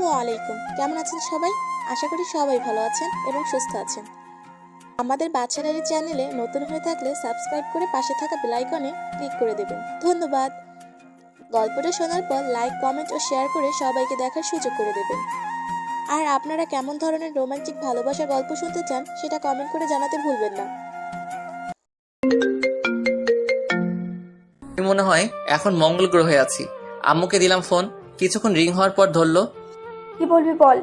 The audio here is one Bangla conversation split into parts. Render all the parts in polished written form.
আসসালামু আলাইকুম। কেমন আছেন সবাই? আশা করি সবাই ভালো আছেন এবং সুস্থ আছেন। আমাদের বাচ্চা ডায়েরি চ্যানেলে নতুন হয়ে থাকলে সাবস্ক্রাইব করে পাশে থাকা বেল আইকনে ক্লিক করে দেবেন। ধন্যবাদ। গল্পটা শোনার পর লাইক, কমেন্ট ও শেয়ার করে সবাইকে দেখার সুযোগ করে দেবেন। আর আপনারা কেমন ধরনের রোমান্টিক ভালোবাসার গল্প শুনতে চান সেটা কমেন্ট করে জানাতে ভুলবেন না। আমি মনে হয় এখন মঙ্গল গ্রহে আছি। আম্মুকে দিলাম ফোন, কিছুক্ষণ রিং হওয়ার পর ধরলো। কি বলবি বল।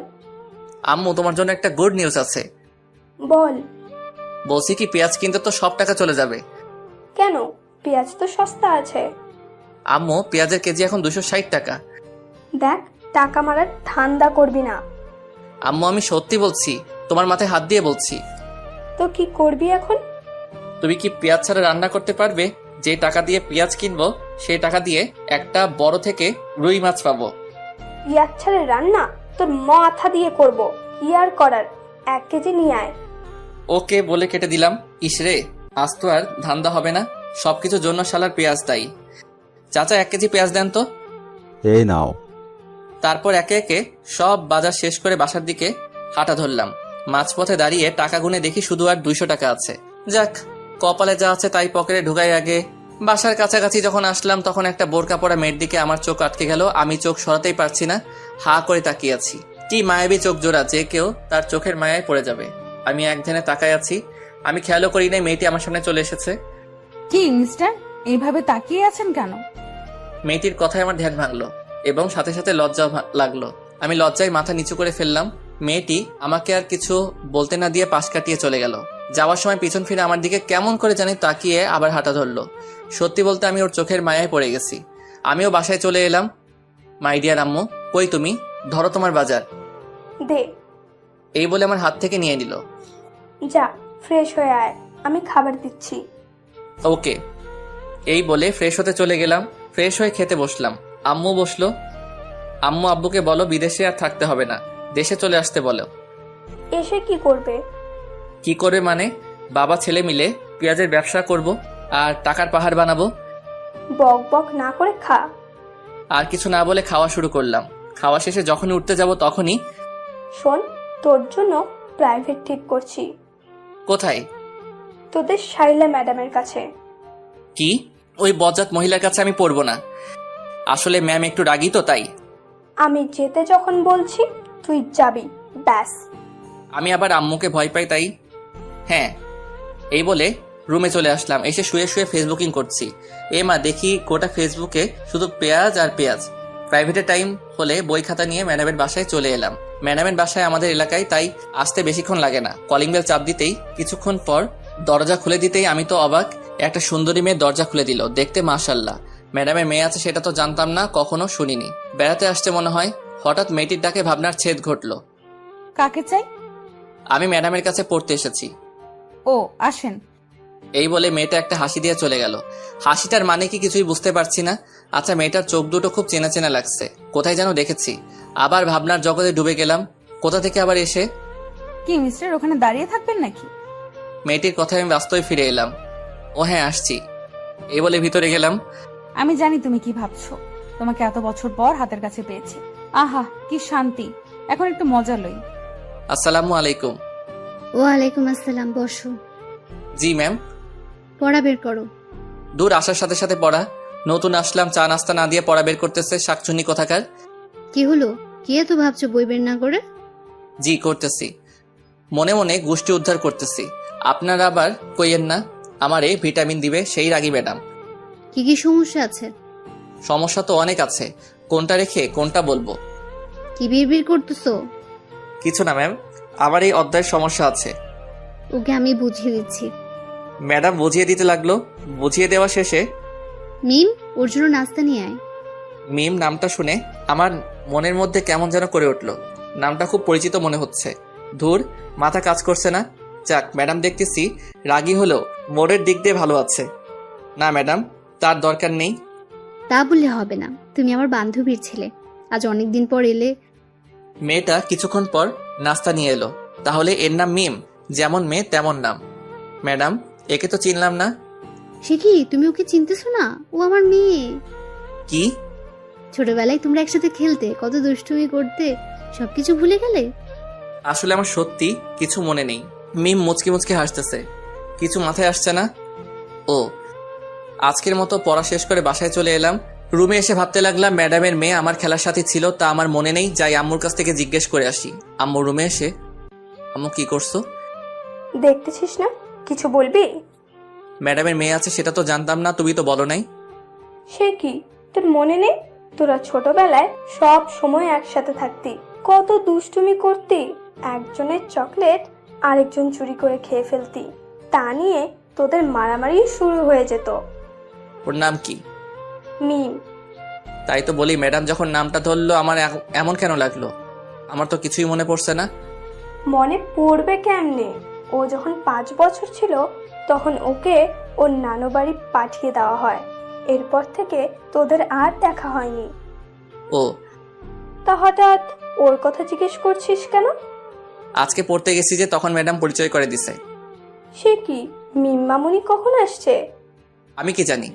আম্মু, তোমার জন্য একটা গুড নিউজ আছে। বল। বলছি কি, পেঁয়াজ কিনতে তো সব টাকা চলে যাবে। কেন? পেঁয়াজ তো সস্তা আছে। আম্মু, পেঁয়াজের কেজি এখন 260 টাকা। দেখ, টাকা মারার ধান্দা করবি না। আম্মু, আমি সত্যি বলছি, তোমার মাথায় হাত দিয়ে বলছি। তো কি করবি এখন? তুমি কি পেঁয়াজ ছাড়া রান্না করতে পারবে? যে টাকা দিয়ে পেঁয়াজ কিনবো সেই টাকা দিয়ে একটা বড় থেকে রুই মাছ পাবো। পেঁয়াজ ছাড়া রান্না তোর মাথা দিয়ে করব। কি আর করার, 1 কেজি নিয়ে আয়। ওকে বলে কেটে দিলাম। ইসরে, আজ তো আর ধান্দা হবে না, সবকিছুর জন্য শালার পেঁয়াজ দায়ী। চাচা, 1 কেজি পেঁয়াজ দেন তো। এই নাও। তারপর একে একে সব বাজার শেষ করে বাসার দিকে হাঁটা ধরলাম। মাঝপথে দাঁড়িয়ে টাকা গুনে দেখি শুধু আর 200 টাকা আছে। যাক, কপালে যা আছে তাই পকেটে ঢুকাই আগে। বাসার কাছাকাছি যখন আসলাম তখন একটা বোরকা পরা মেয়ের দিকে আমার চোখ আটকে গেল। আমি চোখ সরাতেই পারছি না, হা করে তাকিয়ে আছি। কি মায়াবী চোখ জোড়া, যে কেউ তার চোখের মায়ায় পড়ে যাবে। আমি এক ধ্যানে তাকায় আছি। আমি খেয়ালও করি নাই মেয়েটি আমার সামনে চলে এসেছে। কি মিস্টার, এইভাবে তাকিয়ে আছেন কেন? মেয়েটির কথায় আমার ধ্যান ভাঙলো এবং সাথে সাথে লজ্জাও লাগলো। আমি লজ্জায় মাথা নিচু করে ফেললাম। মেয়েটি আমাকে আর কিছু বলতে না দিয়ে পাশ কাটিয়ে চলে গেল। যাওয়ার সময় পিছন ফিরে আমার দিকে কেমন করে জানি তাকিয়ে আবার হাঁটা ধরলো। সত্যি বলতে আমি ওর চোখের মায়ায় পড়ে গেছি। আমিও বাসায় চলে এলাম। মাই ডিয়ার আম্মু, কই তুমি? ধরো তোমার বাজার। দে। এই বলে আমার হাত থেকে নিয়ে নিল। যা, ফ্রেশ হয়ে আয়, আমি খাবার দিচ্ছি। ওকে। এই বলে ফ্রেশ হতে চলে গেলাম। ফ্রেশ হয়ে খেতে বসলাম। আম্মু বসলো। আম্মু আব্বুকে বলো বিদেশে আর থাকতে হবে না, দেশে চলে আসতে বলো। এসে কি করবে? কি করবে মানে? বাবা ছেলে মিলে পেঁয়াজের ব্যবসা করব আর টাকার পাহাড় বানাবো। বক বক না করে খা। আর কিছু না বলে খাওয়া শুরু করলাম। খাওয়া শেষে যখনই উঠতে যাব তখনই, শোন, তোর জন্য প্রাইভেট ঠিক করছি। কোথায়? তোদের শাইলা ম্যাডামের কাছে। কি? ওই বজ্জাত মহিলার কাছে আমি পড়বো না। আসলে ম্যাম একটু রাগী তো, তাই। আমি যেতে যখন বলছি তুই যাবি, ব্যাস। আমি আবার আম্মুকে ভয় পাই, তাই। হ্যাঁ। এই বলে রুমে চলে আসলাম। এসে শুয়ে শুয়ে ফেসবুকিং করছি। মা, দেখি গোটা ফেসবুকে শুধু পেঁয়াজ আর পেঁয়াজ। প্রাইভেটের টাইম হলে বই খাতা নিয়ে ম্যাডামের বাসায় চলে এলাম। ম্যাডামের বাসায় আমাদের এলাকায়, তাই আসতে বেশিক্ষণ লাগে না। কলিং বেল চাপ দিতেই, কিছুক্ষণ পর দরজা খুলে দিতেই আমি তো অবাক। একটা সুন্দরী মেয়ে দরজা খুলে দিল। দেখতে মাশাআল্লাহ। ম্যাডামের মেয়ে আছে সেটা তো জানতাম না, কখনো শুনিনি। বেড়াতে আসছে মনে হয়। হঠাৎ মেয়েটির ডাকে ভাবনার ছেদ ঘটলো। কাকে চাই? আমি ম্যাডামের কাছে পড়তে এসেছি। ও, আসেন। এই বলে মেয়েটা একটা হাসি দিয়ে চলে গেল। হাসিটার মানে কি কিছুই বুঝতে পারছি না। আচ্ছা, মেয়েটার চোখ দুটো খুব চেনা চেনা লাগছে, কোথায় যেন দেখেছি। আবার ভাবনার জগতে ডুবে গেলাম। কোথা থেকে আবার এসে। কি মিস্টার, ওখানে দাঁড়িয়ে থাকবেন নাকি? মেয়েটির কথায় আমি বাস্তবে ফিরে এলাম। ও হ্যাঁ, আসছি। এই বলে ভিতরে গেলাম। আমি জানি তুমি কি ভাবছো। তোমাকে এত বছর পর হাতের কাছে পেয়েছি। আহা, কি শান্তি। এখন একটু মজা লই। আসসালামু আলাইকুম। ওয়ালাইকুম আসসালাম, বসো। জি ম্যাম। পড়া বের করো। দূর, আসার সাথে সাথে পড়া। নতুন আসলাম, চা নাস্তা না দিয়ে পড়া বের করতেছে শাকচুন্নি কোথাকার। কি হলো? কি এত ভাবছো বই বের না করে? জি করতেছি, মনে মনে গোষ্ঠী উদ্ধার করতেছি। আপনারা আবার কইয়েন না আমারে ভিটামিন দিবে সেই রাগী ম্যাডাম। কি কি সমস্যা আছে? সমস্যা তো অনেক আছে, কোনটা রেখে কোনটা বলবো? কি বিড়বিড় করতেছো? কিছু না ম্যাম, আমার এই অধ্যায়ের সমস্যা আছে। ওকে আমি বুঝিয়ে দিচ্ছি। ম্যাডাম বুঝিয়ে দিতে লাগলো। বুঝিয়ে দেওয়া শেষে, মিম, ওর জন্য নাস্তা নিয়ে আয়। মিম নামটা শুনে আমার মনের মধ্যে কেমন যেন করে উঠলো। নামটা খুব পরিচিত মনে হচ্ছে। ধুর, মাথা কাজ করছে না। যাক, ম্যাডাম দেখতেছি রাগী হলেও মোড়ের দিক দিয়ে ভালো আছে। না ম্যাডাম, তার দরকার নেই। তা বললে হবে না, তুমি আমার বান্ধবীর ছেলে। আজ অনেকদিন পর এলে। মেয়েটা কিছুক্ষণ পর নাস্তা নিয়ে এলো। তাহলে এর নাম মিম, যেমন মেয়ে তেমন নাম। ম্যাডাম, একে তো চিনলাম না। সে কি, তুমি ওকে চিনতেছো না? ও আমার মেয়ে। কি? ছোটবেলায় তোমরা একসাথে খেলতে, কত দুষ্টুমি করতে, সবকিছু ভুলে গেলে? আসলে আমার সত্যি কিছু মনে নেই। মিম মুচকি মুচকি হাসতেছে। কিছু মাথায় আসছে না। ও, আজকের মতো পড়া শেষ করে বাসায় চলে এলাম। রুমে এসে ভাবতে লাগলাম ম্যাডামের মেয়ে আমার খেলার সাথী ছিল, তা আমার মনে নেই। যাই আম্মুর কাছ থেকে জিজ্ঞেস করে আসি। আম্মু রুমে এসে, আম্মু কি করছো? দেখতেছিস না, কিছু বলবি? ম্যাডামের মেয়ে আছে সেটা তো জানতাম না, তুমি তো বলো নাই। সে কি, তোর মনে নেই? তোরা ছোটবেলায় সব সময় একসাথে থাকতি, কত দুষ্টুমি করতি, একজনের চকলেট আরেকজন চুরি করে খেয়ে ফেলতি, তা নিয়ে তোদের মারামারি শুরু হয়ে যেত। ওর নাম কি? মিম। তাই তো বলি, ম্যাডাম যখন নামটা ধরলো আমার এমন কেন লাগলো? আমার তো কিছুই মনে পড়ছে না। মনে পড়বে কেমনে? ও যখন 5 বছর ছিল তখন ওকে ওর নানু বাড়ি পাঠিয়ে দেওয়া হয়। এরপর থেকে তোদের আর দেখা হয়নি। ও, তা হঠাৎ ওর কথা জিজ্ঞেস করছিস কেন? আজকে পড়তে গেছি যে তখন ম্যাডাম পরিচয় করে দিছে। সে কি, মিম মামুনি কখন আসছে? আমি কি জানি?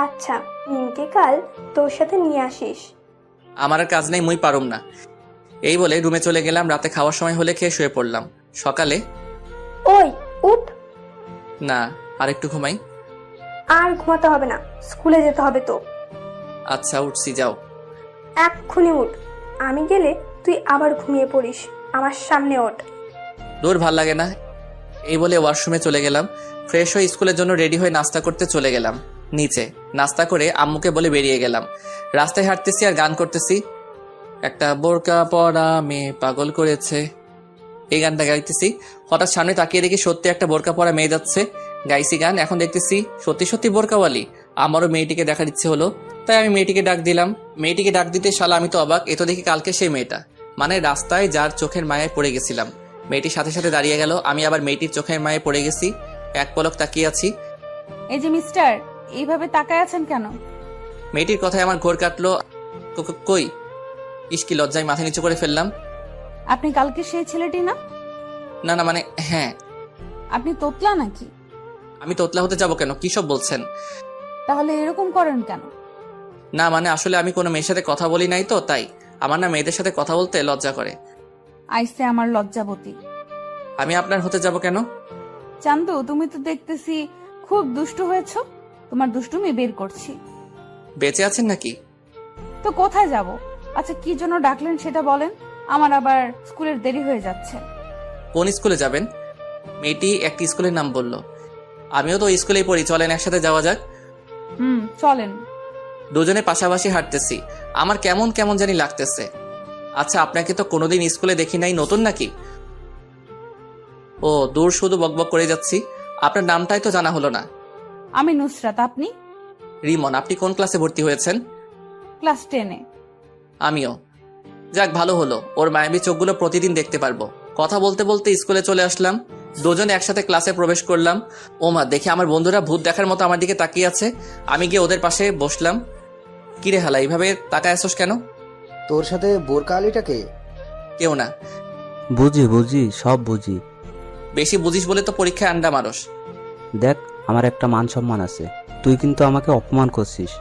আচ্ছা, মিমকে কাল তোর সাথে নিয়ে আসিস। আমার আর কাজ নেই, মুই পারুম না। এই বলে রুমে চলে গেলাম। রাতে খাওয়ার সময় হলে খেয়ে শুয়ে পড়লাম। সকালে ওই উঠ। না, আর একটু ঘুমাই। আর ঘুমাতে হবে না, স্কুলে যেতে হবে তো। আচ্ছা উঠছি, যাও। এক্ষুনি উঠ, আমি গেলে তুই আবার ঘুমিয়ে পড়িস। আমার সামনে ওঠ। দূর ভাল লাগে না। এই বলে ওয়াশরুমে চলে গেলাম। ফ্রেশ হয়ে স্কুলের জন্য রেডি হয়ে নাস্তা করতে চলে গেলাম নিচে। নাস্তা করে আম্মুকে বলে বেরিয়ে গেলাম। রাস্তায় হাঁটতেছি আর গান করতেছি। একটা বোরকা পরা মেয়ে পাগল করেছে, এই গানটা গাইতেছি। হঠাৎ সামনে তাকিয়ে দেখি সত্যি একটা বোরকা পরা মেয়ে যাচ্ছে। গাইছি গান, এখন দেখতেছি সত্যি সত্যি বোরকাওয়ালি। আমারও মেয়েটিকে দেখার ইচ্ছে হলো, তাই আমি মেয়েটিকে ডাক দিলাম। মেয়েটিকে ডাক দিতে শালা আমি তো অবাক, এ তো দেখি কালকে সেই মেয়েটা, মানে রাস্তায় যার চোখের মায়ায় পড়ে গেছিলাম। মেয়েটির সাথে সাথে দাঁড়িয়ে গেল। আমি আবার মেয়েটির চোখের মায়ায় পড়ে গেছি। এক পলক তাকিয়ে আছি। এই যে মিস্টার, এইভাবে তাকায় আছেন কেন? মেয়েটির কথায় আমার ঘোর কাটলো। কই, ইস্কি লজ্জায় মাথা নিচু করে ফেললাম। আপনি কালকে সেই ছেলেটি না? না না, মানে হ্যাঁ। আপনি তোতলা নাকি? আমি তোতলা হতে যাবো কেন? কি সব বলছেন? তাহলে এরকম করেন কেন? না মানে আসলে আমি কোনো মেয়ের সাথে কথা বলি নাই তো, তাই আমার না মেয়েদের সাথে কথা বলতে লজ্জা করে। আইসে আমার লজ্জাবতী। আমি আপনার হতে যাব কেন? চান্দু, তুমি তো দেখতেছি খুব দুষ্টু হয়েছো। তোমার দুষ্টুমি বের করছি। বেঁচে আছেন নাকি? তো কোথায় যাব? আচ্ছা, কি জন্য ডাকলেন সেটা বলেন। আমার আবার স্কুলের দেরি হয়ে যাচ্ছে। কোন স্কুলে যাবেন? মেয়েটি একটি স্কুলের নাম বলল। আমিও তো ওই স্কুলেই পড়ি, চলেন একসাথে যাওয়া যাক। চলেন। দুজনে পাশাপাশি হাঁটতেছি। আমার কেমন কেমন জানি লাগতেছে। আচ্ছা, আপনাকে তো কোনোদিন স্কুলে দেখি নাই, নতুন নাকি? ও দূর, শুধু বকবক করে যাচ্ছি। আপনার নামটাই তো জানা হলো না। আমি নুসরাত, আপনি? রিমন। আপনি কোন ক্লাসে ভর্তি হয়েছেন? ক্লাস 10-এ। আমিও। যাক, ভালো হলো, ওর মায়াবী চোখগুলো প্রতিদিন দেখতে পারবো। কথা বলতে বলতে স্কুলে চলে আসলাম। দুজনে একসাথে ক্লাসে প্রবেশ করলাম। ওমা, দেখে আমার বন্ধুরা ভূত দেখার মতো আমার দিকে তাকিয়ে আছে। আমি গিয়ে ওদের পাশে বসলাম। কিরে হালা, এইভাবে তাকায় আসোস কেন? তোর সাথে বোরকা আলীটাকে? কেউ না। বুঝি সব বুঝি। বেশি বুঝিস বলে তো পরীক্ষায় আন্ডা মারস। দেখ, আমার একটা মান সম্মান আছে, তুই কিন্তু আমাকে অপমান করছিস।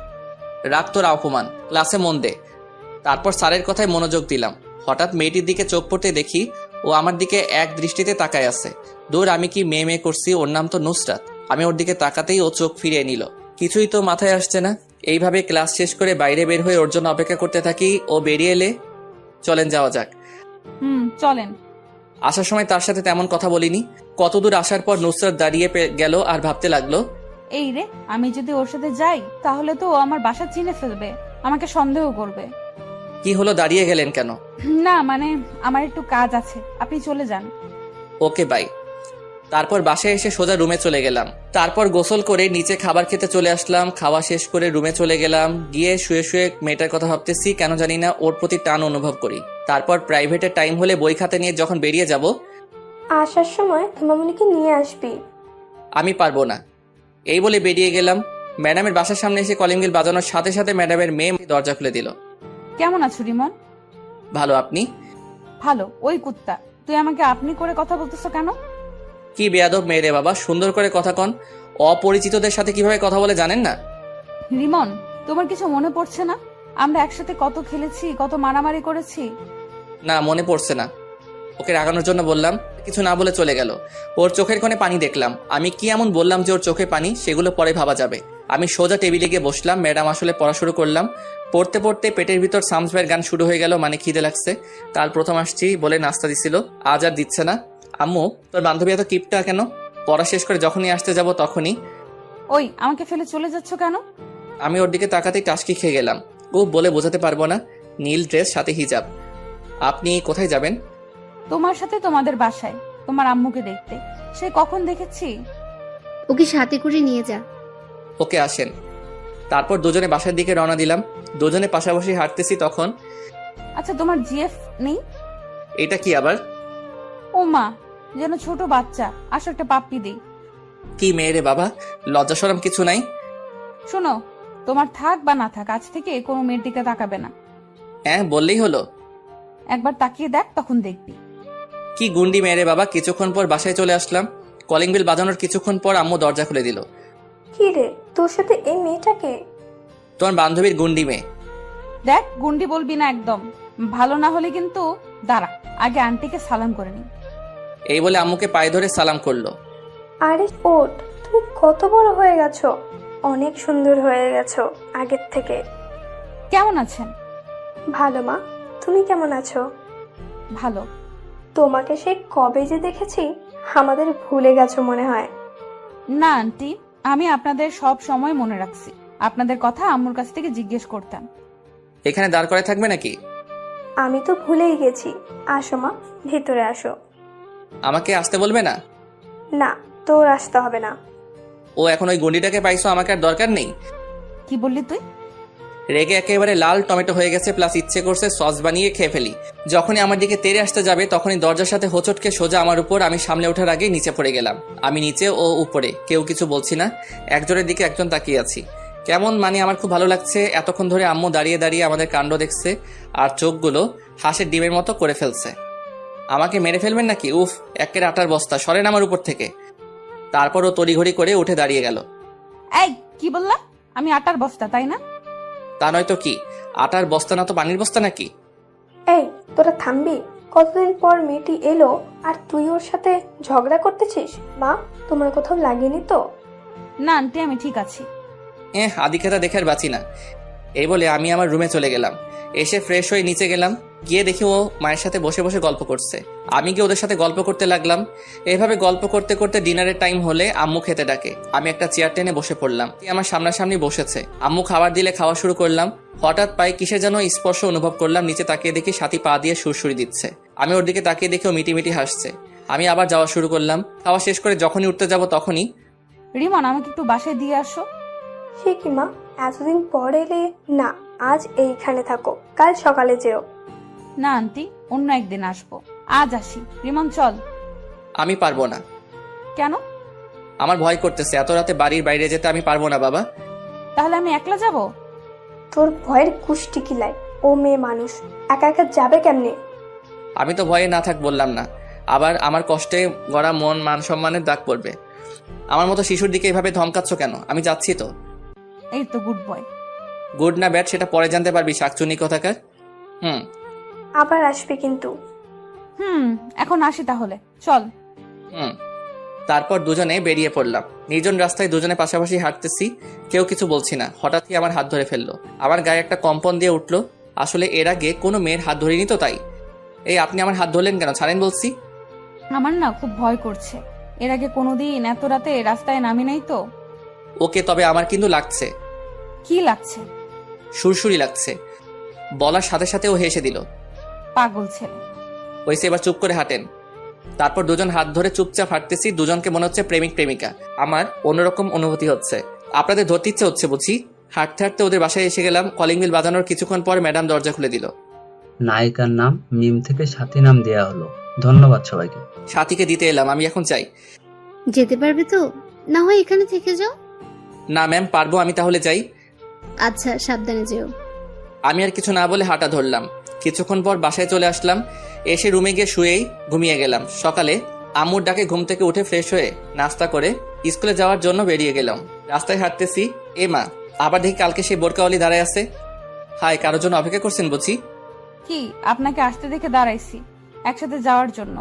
রাগ তোর অপমান, ক্লাসে মন দে। তারপর স্যারের কথায় মনোযোগ দিলাম। হঠাৎ মেয়েটির দিকে চোখ পড়তে দেখি ও আমার দিকে এক দৃষ্টিতে তাকায় আছে। দূর, আমি কি মেয়ে করছি? ওর নাম তো নুসরাত। আমি ওর দিকে তাকাতেই ও চোখ ফিরিয়ে নিল। কিছুই তো মাথায় আসছে না। এইভাবে ক্লাস শেষ করে বাইরে বের হয়ে ওর জন্য অপেক্ষা করতে থাকি। ও বেরিয়ে এলে চলেন যাওয়া যাক। চলেন। আসার সময় তার সাথে তেমন কথা বলিনি। কতদূর আসার পর নুসরাত দাঁড়িয়ে গেল আর ভাবতে লাগলো, এই রে, আমি যদি ওর সাথে যাই তাহলে তো ও আমার বাসা চিনে ফেলবে, আমাকে সন্দেহ করবে। কি হলো, দাঁড়িয়ে গেলেন কেন? না মানে আমার একটু কাজ আছে, আপনি চলে যান। Okay bye. তারপর বাসায় এসে সোজা রুমে চলে গেলাম। তারপর গোসল করে নিচে খাবার খেতে চলে আসলাম। খাওয়া শেষ করে রুমে চলে গেলাম। গিয়ে শুয়ে শুয়ে মেয়েটার কথা ভাবতেছি, কেন জানি না ওর প্রতি টান অনুভব করি। তারপর প্রাইভেটের টাইম হলে বই খাতা নিয়ে যখন বেরিয়ে যাব, আসার সময় মামুনিকে নিয়ে আসবি। আমি পারবো না, এই বলে বেরিয়ে গেলাম। ম্যাডামের বাসার সামনে এসে কলিং বেল বাজানোর সাথে সাথে ম্যাডামের মেয়ে দরজা খুলে দিল। কেমন আছো রিমন? ভালো, আপনি? ভালো। ওই কুত্তা, তুই আমাকে আপনি করে কথা বলতেছো কেন? কি বেয়াদব মেয়ে রে বাবা, সুন্দর করে কথা কন। অপরিচিতদের সাথে কিভাবে কথা বলে জানেন না? রিমন, তোমার কিছু মনে পড়ছে না? আমরা একসাথে কত খেলেছি, কত মারামারি করেছি। না, মনে পড়ছে না। ওকে রাগানোর জন্য বললাম, কিছু না বলে চলে গেল। ওর চোখের কোণে পানি দেখলাম। আমি কি এমন বললাম যে ওর চোখে পানি? সেগুলো পরে ভাবা যাবে। আমি সোজা টেবিলে গিয়ে বসলাম। ম্যাডাম আসলে পড়া শুরু করলাম। পড়তে পড়তে পেটের ভিতর সামস ভাইয়ের গান শুরু হয়ে গেল। মানে খিদে লাগছে। কাল প্রথম আসছি বলে নাস্তা দিছিল, আজ আর দিচ্ছে না। আম্মু, তোর বান্ধবী এত কিপটা কেন? পড়া শেষ করে যখনই আসতে যাব তখনই। ওই, আমাকে ফেলে চলে যাচ্ছ কেন? আমি ওর দিকে তাকাতেই টাসকি খেয়ে গেলাম। ও বলে বোঝাতে পারবো না। নীল ড্রেস, সাথে হিজাব। আপনি কোথায় যাবেন? তোমার সাথে তোমাদের বাসায়, তোমার আম্মুকে দেখতে। সে কখন দেখেছি। ওকে সাথে করে নিয়ে যা। ওকে, আসেন। তারপর দুজনে বাসার দিকে রওনা দিলাম। দুজনে পাশাপাশি হাঁটতেছি তখন। আচ্ছা, তোমার জিএফ নেই? এটা কি আবার? ও মা, যেন ছোট বাচ্চা। আসো একটা পাপ্পি দিই। কি মেয়ে রে বাবা, লজ্জা শরম কিছু নাই? শোনো, তোমার থাক বা না থাক, আজ থেকে কোনো মেয়ের দিকে তাকাবে না। হ্যাঁ, বললেই হলো। একবার তাকিয়ে দেখ, তখন দেখবি। কি গুন্ডি মেয়ে রে বাবা। কিছুক্ষণ পর বাসায় চলে আসলাম। কলিং বেল বাজানোর কিছুক্ষণ পর আম্মু দরজা খুলে দিল। কি রে, তোর সাথে এই মেয়েটাকে? তোমার বান্ধবীর গুন্ডি মেয়ে। দেখ, গুন্ডি বলবি না একদম। ভালো না হলে কিন্তু দাঁড়া, আগে আন্টিকে সালাম করে নি। এই বলে আম্মুকে পায়ে ধরে সালাম করলো। আরে ওঠ, তুমি কত বড় হয়ে গেছো, অনেক সুন্দর হয়ে গেছো আগের থেকে। কেমন আছেন? ভালো মা, তুমি কেমন আছো? ভালো। তোমাকে সেই কবে যে দেখেছি, আমাদের ভুলে গেছো মনে হয়। না আন্টি, আমি আপনাদের সব সময় মনে রাখছি। আপনাদের কথা আম্মুর কাছ থেকে জিজ্ঞেস করতাম। এখানে দাঁড় করে থাকবে নাকি? আমি তো ভুলেই গেছি। আসো মা, ভিতরে আসো। আমাকে আসতে বলবে না? না, তোর আসতে হবে না। ও, এখন ওই গুন্ডিটাকে পাইছো, আমাকে আর দরকার নেই। কি বললি তুই? রেগে একেবারে লাল টমেটো হয়ে গেছে, প্লাস ইচ্ছে করছে সস বানিয়ে খেয়ে ফেলি। যখনই আমার দিকে তেড়ে আসতে যাবে তখনই দরজার সাথে হোঁচটকে সোজা আমার উপর। আমি সামলে ওঠার আগে নিচে পড়ে গেলাম। আমি নিচে, ও উপরে, কেউ কিছু বলছি না। একজনের দিকে একজন তাকিয়ে আছি। কেমন মানে আমার খুব ভালো লাগছে। এতক্ষণ ধরে আম্মু দাঁড়িয়ে দাঁড়িয়ে আমাদের কাণ্ড দেখছে, আর চোখগুলো হাঁসের ডিমের মতো করে ফেলছে। আমাকে মেরে ফেলবেন নাকি? উফ, একের আটার বস্তা, সরেন আমার উপর থেকে। তারপর ও তড়িঘড়ি করে উঠে দাঁড়িয়ে গেল। এই, কি বললা? আমি আটার বস্তা, তাই না? তা নয়তো কি? আটার বস্তা না তো পানির বস্তা নাকি? এই, তোরা থামবি? কতদিন পর মেয়েটি এলো আর তুই ওর সাথে ঝগড়া করতেছিস? মা, তোমার কোথাও লাগেনি তো? না আন্টি, আমি ঠিক আছি। আদিক্ষেতা দেখে আর বাঁচি না। এই বলে আমি আমার রুমে চলে গেলাম। এসে ফ্রেশ হয়ে নিচে গেলাম। গিয়ে দেখি ও মায়ের সাথে বসে বসে গল্প করছে। আমি গিয়ে ওদের সাথে গল্প করতে লাগলাম। এভাবে গল্প করতে করতে ডিনারের টাইম হলে আম্মু খেতে ডাকে। আমি একটা চেয়ার টেনে বসে পড়লাম। আমার সামনাসামনি বসেছে। আম্মু খাবার দিলে খাওয়া শুরু করলাম। হঠাৎ পায়ে কিসে যেন স্পর্শ অনুভব করলাম। নিচে তাকিয়ে দেখি সাথী পা দিয়ে সুরসুরি দিচ্ছে। আমি ওর দিকে তাকিয়ে দেখি ও মিটিমিটি হাসছে। আমি আবার যাওয়া শুরু করলাম। খাওয়া শেষ করে যখনই উঠতে যাব তখনই, রিমন, আমাকে একটু বাসায় দিয়ে আসো। সে কি মা, এতদিন পর এলে? না, আজ এইখানে থাকো, কাল সকালে যেও। না আন্টি, অন্য একদিন আসবো। আজ আসি। রিমন চল। আমি পারবো না। কেন? আমার ভয় করতেছে। এত রাতে বাড়ির বাইরে যেতে আমি পারবো না বাবা। তাহলে আমি একলা যাব? তোর ভয়ের কুষ্টি কিলাই। ও মেয়ে মানুষ, একা একা যাবে কেমনে? আমি তো ভয়ে না থাক বললাম না। আবার আমার কষ্টে গড়া মন, মান সম্মানের দাগ পড়বে। আমার মতো শিশুর দিকে এভাবে ধমকাচ্ছ কেন? আমি যাচ্ছি তো। এই তো গুড বয়। গুড না ব্যাড সেটা পরে জানতে পারবি, শাকচুনি কোথাকার। আবার আসবে কিন্তু। এখন আসি তাহলে, চল। তারপর দুজনে বেরিয়ে পড়লাম। নির্জন রাস্তায় দুজনে পাশাপাশি হাঁটতেছি, কেউ কিছু বলছি না। হঠাৎই আমার হাত ধরে ফেললো। আমার গায়ে একটা কম্পন দিয়ে উঠলো। আসলে এর আগে কোনো মেয়ের হাত ধরিনি তো, তাই। এই, আপনি আমার হাত ধরলেন কেন? ছাড়েন বলছি। আমার না খুব ভয় করছে। এর আগে কোনোদিন এত রাতে রাস্তায় নামি নাই তো। ওকে, তবে আমার কিন্তু লাগছে। কি লাগছে? সুরসুরি লাগছে। বলার সাথে সাথে ও হেসে দিল। পাগল ছেলে। ওইসে এবার চুপ করে হাঁটেন। তারপর দুজন হাত ধরে চুপচাপ হাঁটতেছি। দুজনকে মনে হচ্ছে প্রেমিক প্রেমিকা। আমার অন্যরকম অনুভূতি হচ্ছে। আপনাদের ধরতে ইচ্ছে হচ্ছে বুঝি। হাঁটতে হাঁটতে ওদের বাসায় এসে গেলাম। কলিং বেল বাজানোর কিছুক্ষণ পর ম্যাডাম দরজা খুলে দিল। নায়িকার নাম মিম থেকে সাথী নাম দেয়া হলো। ধন্যবাদ সবাইকে। সাথীকে দিতে এলাম। আমি এখন চাই। যেতে পারবে তো? না হয় এখানে থেকে যাও। না ম্যাম, পারবো। আমি তাহলে যাই। আচ্ছা, সাবধানে যেও। আমি আর কিছু না বলে হাঁটা ধরলাম। কিছুক্ষণ পর বাসায় চলে আসলাম। এসে রুমে গিয়ে শুয়েই ঘুমিয়ে গেলাম। সকালে আম্মুর ডাকে ঘুম থেকে উঠে ফ্রেশ হয়ে নাস্তা করে স্কুলে যাওয়ার জন্য বেরিয়ে গেলাম। রাস্তায় হাঁটতেছি। এ মা, আবার দেখি কালকে সেই বোরকাওয়ালি দাঁড়ায় আছে। হাই, কারোর জন্য অপেক্ষা করছেন বুঝি? কি কি আপনাকে আসতে দেখে দাঁড়াইছি একসাথে যাওয়ার জন্য।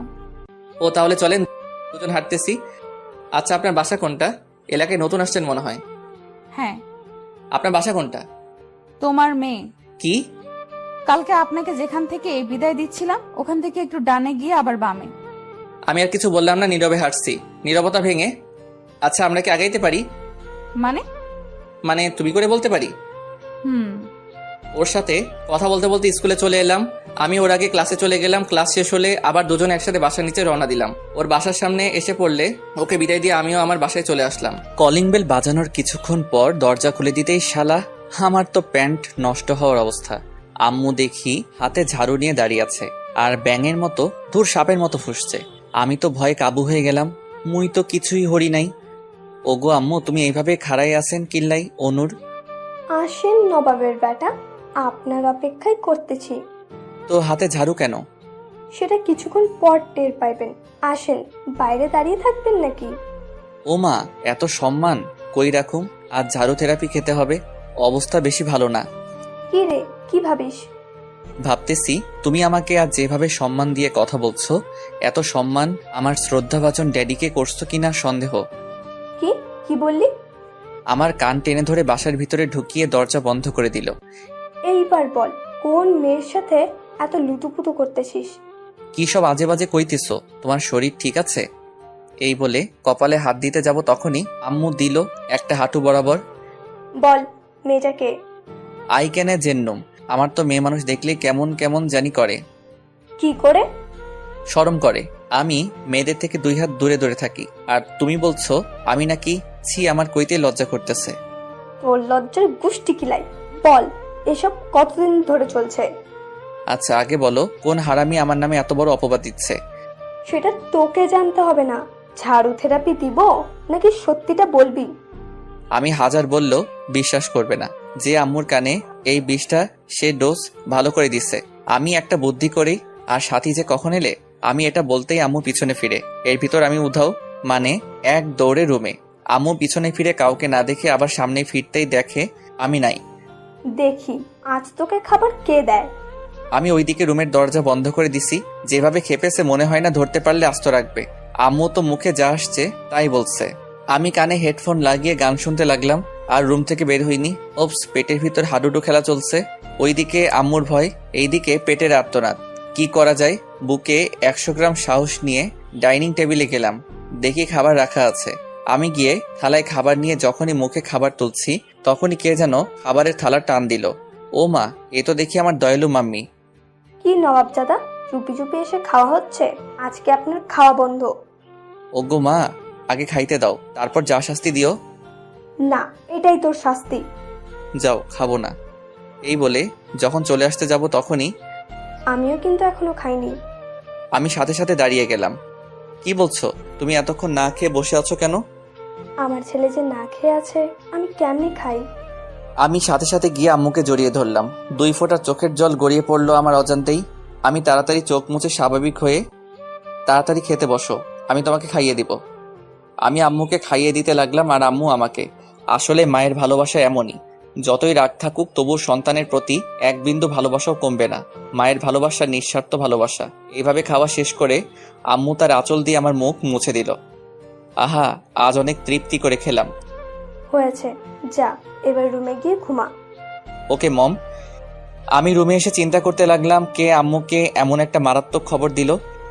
ও তাহলে চলেন, দুজন হাঁটতেছি। আচ্ছা, আপনার বাসা কোনটা? এলাকায় নতুন আসছেন মনে হয়। হ্যাঁ। আপনার বাসা কোনটা? তোমার মেয়ে। কি? কালকে আপনাকে যেখান থেকে বিদায় দিচ্ছিলাম ওখান থেকে একটু ডানে গিয়ে আবার বামে। আমি আর কিছু বললাম না, নীরবে হাঁটছি। নীরবতা ভেঙে, আচ্ছা আমরা কি আগাইতে পারি? মানে? মানে তুমি করে বলতে পারি। ওর সাথে কথা বলতে বলতে স্কুলে চলে এলাম। আমি ওর আগে ক্লাসে চলে গেলাম। ক্লাস শেষ হলে আবার দুজন একসাথে বাসার নিচে রওনা দিলাম। ওর বাসার সামনে এসে পড়লে ওকে বিদায় দিয়ে আমিও আমার বাসায় চলে আসলাম। কলিং বেল বাজানোর কিছুক্ষণ পর দরজা খুলে দিতেই শালা, আমার তো প্যান্ট নষ্ট হওয়ার অবস্থা। আম্মু দেখি হাতে ঝাড়ু নিয়ে দাঁড়িয়ে আছে আর ব্যাঙের মতো ধুর সাপের মতো ফুসছে। আমি তো ভয়ে কাবু হয়ে গেলাম। মুই তো কিছুই হরি নাই। ওগো আম্মু, তুমি এইভাবে খাড়াই আছেন কিল্লাই? অনুর, আসেন নবাবের বেটা, আপনার অপেক্ষায় করতেছি। তো হাতে ঝাড়ু কেন? সেটা কিছুক্ষণ পর টের পাইবেন। আসেন, বাইরে দাঁড়িয়ে থাকবেন নাকি? ও মা, এত সম্মান কই রাখুম? আজ ঝাড়ু থেরাপি খেতে হবে। অবস্থা বেশি ভালো না। কি রে, কি ভাবিস? ভাবতেছি তুমি আমাকে আজ যেভাবে সম্মান দিয়ে কথা বলছো, এত সম্মান আমার শ্রদ্ধাভাজন ড্যাডিকে করছো কিনা সন্দেহ। কি কি বললি? আমার কান টেনে ধরে বাসার ভিতরে ঢুকিয়ে দরজা বন্ধ করে দিল। এইবার বল, কোন মেয়ের সাথে এত লুতুপুতু করতেছিস? কি সব আজে বাজে কইতেছো? তোমার শরীর ঠিক আছে? এই বলে কপালে হাত দিতে যাব তখনই আম্মু দিল একটা হাঁটু বরাবর। বল, মেয়েটাকে? আই ক্যানে জেন্নুম। আমার তো মেয়ে মানুষ দেখলে কেমন কেমন জানি করে। কি করে? শরম করে। আমি মেয়েদের থেকে 2 হাত দূরে দূরে থাকি, আর তুমি বলছো আমি নাকি? ছি, আমার কইতে লজ্জা করতেছে। তোর লজ্জার গুষ্টি কিলাই। বল, এসব কতদিন ধরে চলছে? আচ্ছা আগে বলো, কোন হারামি আমার নামে এত বড় অপবাদ দিচ্ছে? সেটা তোকে জানতে হবে না। ঝাড়ু থেরাপি দিব নাকি সত্যিটা বলবি? আমি হাজার বললেও বিশ্বাস করবে না। যে আম্মুর কানে এই বিষটা সে ডোজ ভালো করে দিচ্ছে। আমি একটা বুদ্ধি করি, আর সাথী যে কখন এলে আমি এটা বলতেই আম্মু পিছনে ফিরে। এর ভিতর আমি উধাও, মানে এক দৌড়ে রুমে। আম্মু পিছনে ফিরে কাউকে না দেখে আবার সামনে ফিরতেই দেখে আমি নাই। দেখি আজ তোকে খাবার কে দেয়। আমি ওইদিকে রুমের দরজা বন্ধ করে দিছি। যেভাবে খেপেছে মনে হয় না ধরতে পারলে আস্ত রাখবে। আম্মু তো মুখে যা আসছে তাই বলছে। আমি কানে হেডফোন লাগিয়ে গান শুনতে লাগলাম আর রুম থেকে বের হইনি। ওপস, পেটের ভিতর হাডুডু খেলা চলছে। ওইদিকে আম্মুর ভয়, এইদিকে পেটের আর্তনাদ। কি করা যায়? বুকে 100 গ্রাম সাহস নিয়ে ডাইনিং টেবিলে গেলাম। দেখি খাবার রাখা আছে। আমি গিয়ে থালায় খাবার নিয়ে যখনই মুখে খাবার তুলছি তখনই কে যেন খাবারের থালা টান দিল। ও মা, এ তো দেখি আমার দয়ালু মাম্মি। কি নবাবজাদা, চুপি চুপি এসে খাওয়া হচ্ছে? আজকে আপনার খাওয়া বন্ধ। ওগো মা, আগে খাইতে দাও, তারপর যা শাস্তি দিও। না, এটাই তোর শাস্তি। যাও, খাবো না। এই বলে যখন চলে আসতে যাব তখনই আমিও কিন্তু এখনো খাইনি। আমি সাথে সাথে দাঁড়িয়ে গেলাম। কি বলছো? তুমি এতক্ষণ না খেয়ে বসে আছো কেন? আমার ছেলে যে না খেয়ে আছে, আমি কেমনি খাই? আমি সাথে সাথে গিয়ে আম্মুকে জড়িয়ে ধরলাম। 2 ফোঁটা চোখের জল গড়িয়ে পড়লো আমার অজান্তেই। আমি তাড়াতাড়ি চোখ মুছে স্বাভাবিক হয়ে, তাড়াতাড়ি খেতে বসো, আমি তোমাকে খাইয়ে দিব। আমি আম্মুকে খাইয়ে দিতে লাগলাম আর আম্মু আমাকে। আসলে মায়ের ভালোবাসা এমনই, যতই রাগ থাকুক তবু সন্তানের প্রতি এক বিন্দু ভালোবাসাও কমবে না। মায়ের ভালোবাসা নিঃস্বার্থ ভালোবাসা। এইভাবে খাওয়া শেষ করে আম্মু তার আঁচল দিয়ে আমার মুখ মুছে দিল। আহা, আজ অনেক তৃপ্তি করে খেলাম। হয়েছে, যা এবার রুমে গিয়ে ঘুমা। ওকে মম। আমি রুমে এসে চিন্তা করতে লাগলাম কে আম্মুকে এমন একটা মারাত্মক খবর দিল।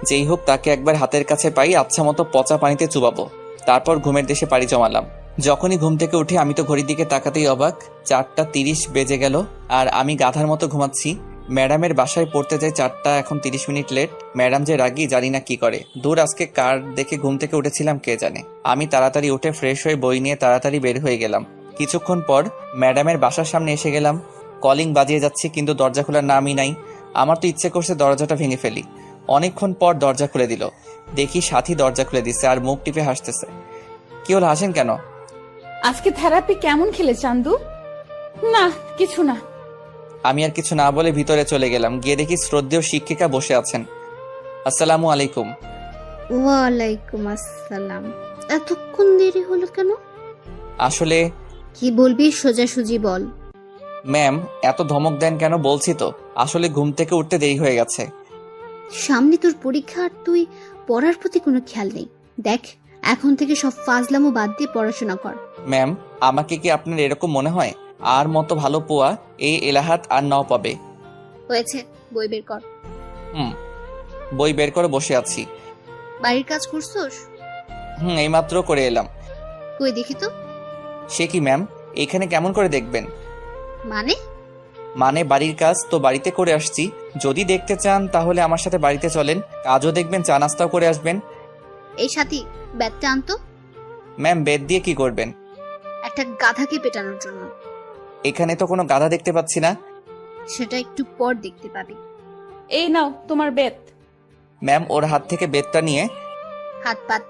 যেই হোক, তাকে একবার হাতের কাছে পাই আচ্ছা মতো পচা পানিতে চুবাবো। তারপর ঘুমের দেশে পাড়ি জমালাম। যখনই ঘুম থেকে উঠে আমি তো ঘড়ির দিকে তাকাতেই অবাক। 4:30 বেজে গেল আর আমি গাধার মতো ঘুমাচ্ছি। ম্যাডামের বাসায় পড়তে যাই 4টা, এখন 30 মিনিট লেট। ম্যাডাম যে রাগি জানি না কি করে। দূর, আজকে কার দেখে ঘুম থেকে উঠেছিলাম কে জানে। আমি তাড়াতাড়ি উঠে ফ্রেশ হয়ে বই নিয়ে তাড়াতাড়ি বের হয়ে গেলাম। কিছুক্ষণ পর ম্যাডামের বাসার সামনে এসে গেলাম। কলিং বাজিয়ে যাচ্ছি কিন্তু দরজা খোলার নামই নাই। আমার তো ইচ্ছে করছে দরজাটা ভেঙে ফেলি। অনেকক্ষণ পর দরজা খুলে দিল। দেখি সাথী দরজা খুলে দিচ্ছে আর মুখ টিপে হাসতেছে। কি হলো, হাসেন কেন? আজকে থেরাপি কেমন খেলে চান্দু? না, কিছু না। আমি আর কিছু না বলে ভিতরে চলে গেলাম। গিয়ে দেখি শ্রদ্ধেয় শিক্ষিকা বসে আছেন। আসসালামু আলাইকুম। ওয়ালাইকুম আসসালাম। এতক্ষণ দেরি হলো কেন? আসলে কি বলবি সোজাসুজি বল। ম্যাম, এত ধমক দেন কেন? বলছি তো, আসলে ঘুম থেকে উঠতে দেরি হয়ে গেছে। সামনে তোর পরীক্ষা আর তুই পড়ার প্রতি কোনো খেয়াল নেই। দেখ, এখন থেকে সব ফাজলামো বাদ দিয়ে পড়াশোনা কর। ম্যাম, আমাকে কি আপনার এরকম মনে হয়? আর মতো ভালো পোয়া এই এলাহাত আর নাও পাবে। হয়েছে, বই বের কর। বই বের করে বসে আছি। বাড়ির কাজ করছোস? এইমাত্র করে এলাম। কই দেখি তো। সে কি ম্যাম, এখানে কেমন করে দেখবেন? মানে? মানে বাড়ির কাজ তো বাড়িতে করে আসছি। যদি দেখতে চান তাহলে আমার সাথে বাড়িতে চলেন, কাজও দেখবেন, চা নাস্তাও করে আসবেন। এই সাথী, ব্যাগটা আনতো। ম্যাম, বেদ দিয়ে কি করবেন? একটা গাধাকে পেটানোর জন্য। এখানে তো কোনো গাধা দেখতে পাচ্ছি না। সেটা একটু পর দেখতে পাবি। এই নাও তোমার বেত। ম্যাম, ওর হাত থেকে বেদটা নিয়ে। হাত পাত।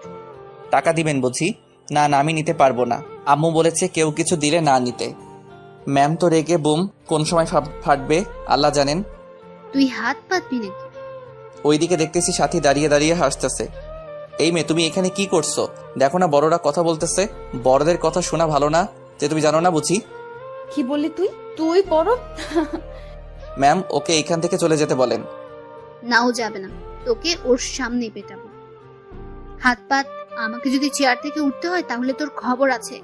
টাকা দিবেন বুঝি? না না, আমি নিতে পারবো না। আম্মু বলেছে কেউ কিছু দিলে না নিতে। ম্যাম তো রেগে বুম, কোন সময় ফাটবে আল্লাহ জানেন। তুই হাত পাতবি নাকি? ওইদিকে দেখতেছি সাথী দাঁড়িয়ে দাঁড়িয়ে হাসতেছে। এই মেয়ে, তুমি এখানে কি করছো? দেখো না বড়রা কথা বলতেছে। বড়দের কথা শোনা ভালো না, যে তুমি জানো না বুঝি? কি বললি তুই? তুই বড়? ম্যাম, ওকে এইখান থেকে চলে যেতে বলেন। নাও যাবে না, তোকে ওর সামনে পেটাবো। হাত পাত। আমাকে যদি চেয়ার থেকে উঠতে হয় তাহলে তোর খবর আছে।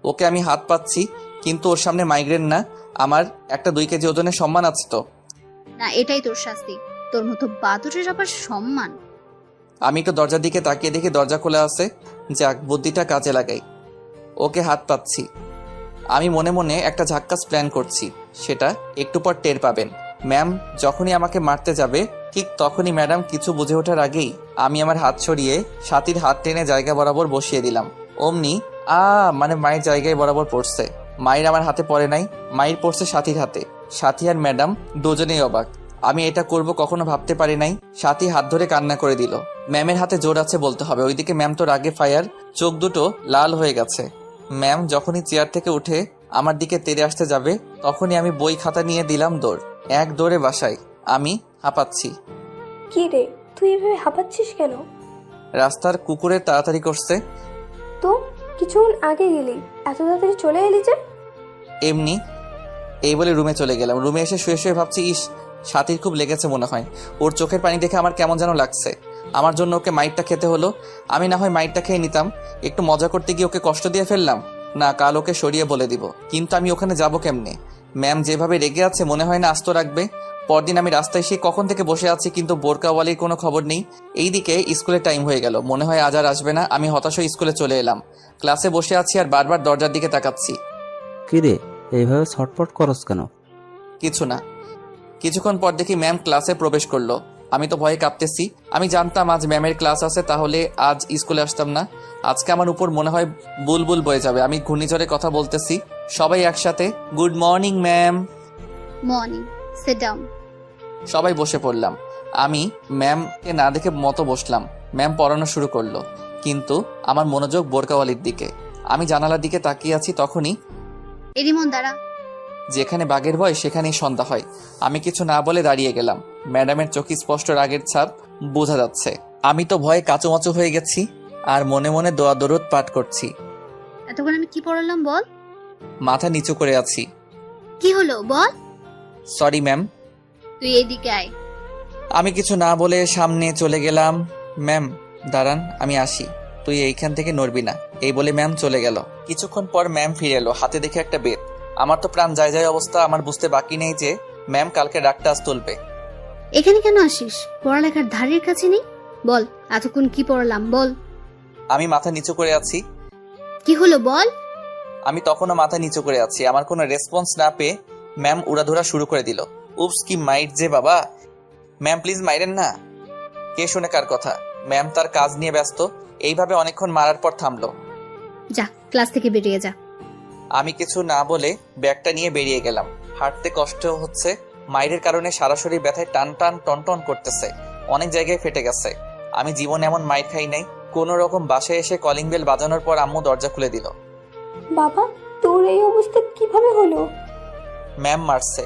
ওকে আমি হাত পাচ্ছি, কিন্তু ওর সামনে মাইগ্রেন না। আমার একটা 2 কেজি ওজনের সম্মান আছে তো। না, এটাই তোর শাস্তি। তোর মতো বাদুরের আবার সম্মান? আমি একটু দরজার দিকে তাকিয়ে দেখি দরজা খোলা আছে। যাক, বুদ্ধিটা কাজে লাগাই। ওকে হাত পাচ্ছি। আমি মনে মনে একটা ঝাক্কাস প্ল্যান করছি, সেটা একটু পর টের পাবেন। ম্যাম যখনই আমাকে মারতে যাবে ঠিক তখনই ম্যাডাম কিছু বুঝে ওঠার আগেই আমি আমার হাত ছড়িয়ে সাথীর হাত টেনে জায়গা বরাবর বসিয়ে দিলাম। অমনি মানে মায়ের জায়গায় বরাবর পড়ছে। মায়ের আমার হাতে পড়ে নাই, মায়ের পড়ছে সাথীর হাতে। সাথী আর ম্যাডাম দুজনেই অবাক। আমি এটা করব কখনো ভাবতে পারি নাই। সাথী হাত ধরে কান্না করে দিল। ম্যামের হাতে জোর আছে বলতে হবে। ওইদিকে ম্যাম তো রাগে ফায়ার, চোখ দুটো লাল হয়ে গেছে। ম্যাম যখনই চেয়ার থেকে উঠে আমার দিকে তেড়ে আসতে যাবে তখনই আমি বই খাতা নিয়ে দিলাম দৌড়। এক দৌড়ে বাসায়। আমি হাঁপাচ্ছি। কি রে, তুই এভাবে হাঁপাচ্ছিস কেন? রাস্তার কুকুরের তাড়াতাড়ি করছে। তো কিছুক্ষণ আগে গেলি, এত তাড়াতাড়ি চলে এলি যে? এমনি। এই বলে রুমে চলে গেলাম। রুমে এসে শুয়ে শুয়ে ভাবছি, ইস, সাথীর খুব লেগেছে মনে হয়। ওর চোখের পানি দেখে আমার কেমন যেন লাগছে। আমার জন্য ওকে মাইটটা খেতে হলো। আমি না হয় মাইটটা খেয়ে নিতাম, একটু মজা করতে গিয়ে ওকে কষ্ট দিয়ে ফেললাম। না, কাল ওকে সরিয়ে বলে দিব। কিন্তু আমি ওখানে যাব কেমনে? ম্যাম যেভাবে রেগে আছে মনে হয় না আস্ত রাখবে। পরদিন আমি রাস্তায় সে কখন থেকে বসে আছি, কিন্তু বোরকাওয়ালির কোনো খবর নেই। এইদিকে স্কুলের টাইম হয়ে গেল, মনে হয় আজ আর আসবে না। আমি হতাশ হয়ে স্কুলে চলে এলাম। ক্লাসে বসে আছি আর বারবার দরজার দিকে তাকাচ্ছি। কিরে, এইভাবে ছটফট করস কেন? কিছু না। কিছুক্ষণ পর দেখি ম্যাম ক্লাসে প্রবেশ করলো। আমি তো ভয়ে কাঁপতেছি। আমি জানতাম আজ ম্যামের ক্লাস আছে, তাহলে আজ স্কুলে আসতাম না। আজকে আমার উপর মনে হয় বুলবুল বয়ে যাবে। আমি ঘূর্ণিঝড়ে কথা বলতেছি। সবাই একসাথে good morning ma'am. Morning. Sit down. সবাই বসে পড়লাম। আমি ম্যামকে না দেখে মতো বসলাম। ম্যাম পড়ানো শুরু করলো, কিন্তু আমার মনোযোগ বোরকাওয়ালির দিকে। আমি জানালার দিকে তাকিয়ে আছি, তখনই এরিমন দাঁড়া। যেখানে বাঘের ভয় সেখানেই সন্ধ্যা হয়। আমি কিছু না বলে দাঁড়িয়ে গেলাম। ম্যাডামের চোখে স্পষ্ট রাগের ছাপ বোঝা যাচ্ছে। আমি তো ভয়ে কাঁচুমাচু হয়ে গেছি আর মনে মনে দোয়া দরুদ পাঠ করছি। এতক্ষণ আমি কি পড়ালাম বল? মাথা নিচু করে আছি। কি হলো বল? Sorry ma'am. তুই এইদিকে আয়। আমি কিছু না বলে সামনে চলে গেলাম। ম্যাম দাঁড়ান, আমি আসি, তুই এইখান থেকে নড়বি না। এই বলে ম্যাম চলে গেল। কিছুক্ষণ পর ম্যাম ফিরে এলো, হাতে দেখে একটা বেত। আমার তো প্রাণ যায় যায় অবস্থা। আমার বুঝতে বাকি নেই যে ম্যাম কালকে ডাকটা আজ তুলবে। এখানে কেন আসিস? পড়ালেখার ধারের কাছে নেই? বল, এতক্ষণ কি পড়ালাম বল। আমি মাথা নিচু করে আছি। কি হলো বল? আমি তখনও মাথা নিচু করে আছি। আমার কোনো রেসপন্স না পেয়ে ম্যাম উড়াধুরা শুরু করে দিল। উপস, কি মাইট যে বাবা। ম্যাম প্লিজ মাইরেন না। কে শুনে কার কথা? ম্যাম তার কাজ নিয়ে ব্যস্ত। এইভাবে অনেকক্ষণ মারার পর থামলো। যা, ক্লাস থেকে বেরিয়ে যা। আমি কিছু না বলে ব্যাগটা নিয়ে বেরিয়ে গেলাম। হাঁটতে কষ্ট হচ্ছে। মাইরের কারণে সারা শরীর ব্যথায় টান টান টনটন করতেছে। অনেক জায়গায় ফেটে গেছে। আমি জীবনে এমন মাইর খাই নাই। কোনো রকম বাসায় এসে কলিং বেল বাজানোর পর আম্মু দরজা খুলে দিল। বাবা, তোর এই অবস্থা কিভাবে হলো? ম্যাম মারছে।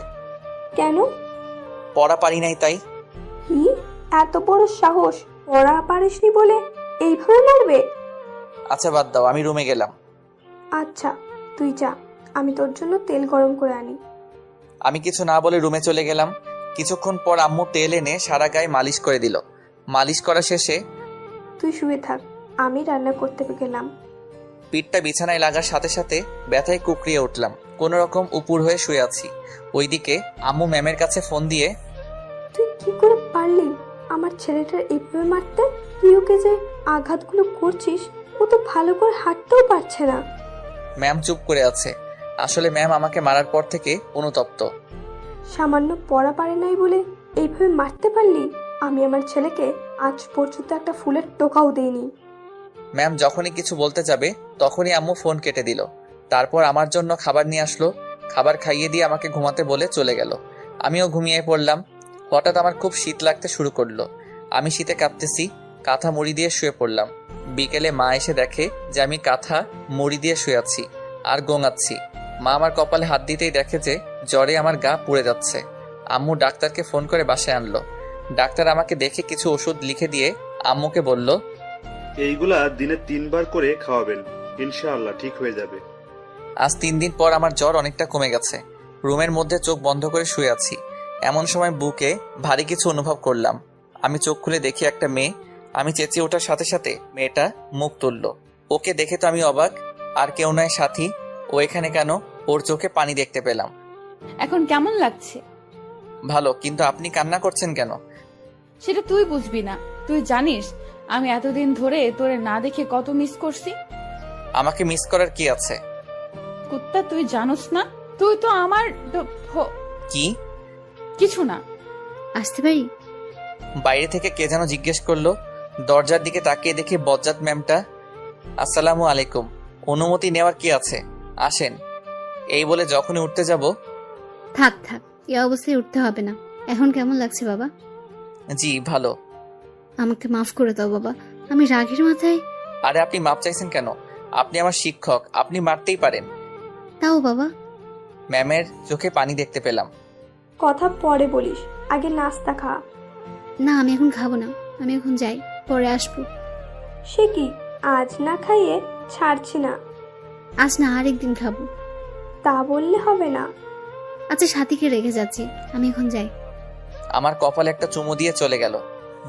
কেন? পড়া পারি নাই তাই। কি এত বড় সাহস! পড়া পারিসনি বলে এইভাবে মারবে? আচ্ছা বাদ দাও, আমি রুমে গেলাম। আচ্ছা, তুই যা, আমি তোর জন্য তেল গরম করে আনি। আমি কিছু না বলে রুমে চলে গেলাম। কিছুক্ষণ পর আম্মু তেল এনে সারা গায়ে মালিশ করে দিল। মালিশ করা শেষে তুই শুয়ে থাক, আমি রান্না করতে গেলাম। পিঠটা বিছানায় লাগার সাথে সাথে ব্যথায় কুকড়িয়ে উঠলাম। কোনো রকম উপুর হয়ে শুয়ে আছি। ওইদিকে আম্মু ম্যামের কাছে ফোন দিয়ে, তুই কি করে পারলি আমার ছেলেটার এইভাবে মারতে? তুই ওকে যে আঘাতগুলো করছিস, ও তো ভালো করে হাঁটতেও পারছে না। ম্যাম চুপ করে আছে। আসলে ম্যাম আমাকে মারার পর থেকে অনুতপ্ত। সামান্য পড়া পারে নাই বলে এইভাবে মারতে পারলি? আমি আমার ছেলেকে আজ পর্যন্ত একটা ফুলের টোকাও দেইনি। ম্যাম যখনই কিছু বলতে যাবে তখনই আম্মু ফোন কেটে দিল। তারপর আমার জন্য খাবার নিয়ে আসলো। খাবার খাইয়ে দিয়ে আমাকে ঘুমাতে বলে চলে গেল। আমিও ঘুমিয়ে পড়লাম। হঠাৎ আমার খুব শীত লাগতে শুরু করলো। আমি শীতে কাঁপতেছি। কাঁথা মুড়ি দিয়ে শুয়ে পড়লাম। বিকেলে মা এসে দেখে যে আমি কাঁথা মুড়ি দিয়ে শুয়ে আছি আর গোঙাচ্ছি। মা আমার কপালে হাত দিতেই দেখে যে জ্বরে আমার গা পুড়ে যাচ্ছে। আম্মু ডাক্তারকে ফোন করে বাসায় আনলো। ডাক্তার আমাকে দেখে কিছু ওষুধ লিখে দিয়ে আম্মুকে বলল, এইগুলা দিনে 3 বার করে খাওয়াবেন, ইনশাআল্লাহ ঠিক হয়ে যাবে। আজ 3 দিন পর আমার জ্বর অনেকটা কমে গেছে। রুমের মধ্যে চোখ বন্ধ করে শুয়ে আছি। এমন সময় বুকে ভারী কিছু অনুভব করলাম। আমি চোখ খুলে দেখি একটা মেয়ে। আমি চেঁচিয়ে ওঠার সাথে সাথে মেয়েটা মুখ তুলল। ওকে দেখে তো আমি অবাক। আর কেউ নয়, সাথী। ও এখানে কেন? ওর চোখে পানি দেখতে পেলাম। এখন কেমন লাগছে? ভালো, কিন্তু আপনি কান্না করছেন কেন? সেটা তুই বুঝবি না। তুই জানিস আমি এতদিন ধরে তোরে না দেখে কত মিস করছি। আমাকে মিস করার কি আছে? কুত্তা, তুই জানোস না? তুই তো আমার কি? কিছু না। আসতে পারি? বাইরে থেকে কে যেন জিজ্ঞেস করলো। দরজার দিকে তাকিয়ে দেখি বজ্জাত ম্যামটা। আসসালামু আলাইকুম। অনুমতি নেওয়ার কি আছে, আসেন। এই বলে যখনই উঠতে যাব, থাক থাক, এই অবস্থায় উঠতে হবে না। এখন কেমন লাগছে বাবা? জি ভালো। আমাকে মাফ করে দাও বাবা, আমি রাগের মাথায়। আরে আপনি মাপ চাইছেন কেন? আপনি আমার শিক্ষক, আপনি মারতেই পারেন। তাও বাবা। ম্যামের চোখে পানি দেখতে পেলাম। কথা পরে বলিস, আগে নাস্তা খা। না, আমি এখন খাবো না, আমি এখন যাই, পরে আসবো। সে কি, আজ না খাইয়ে ছাড়ছি না? আজ না, আরেকদিন খাবো। তা বললে হবে না। আচ্ছা, সাথীকে রেখে যাচ্ছি, আমি এখন যাই। আমার কপালে একটা চুমু দিয়ে চলে গেল।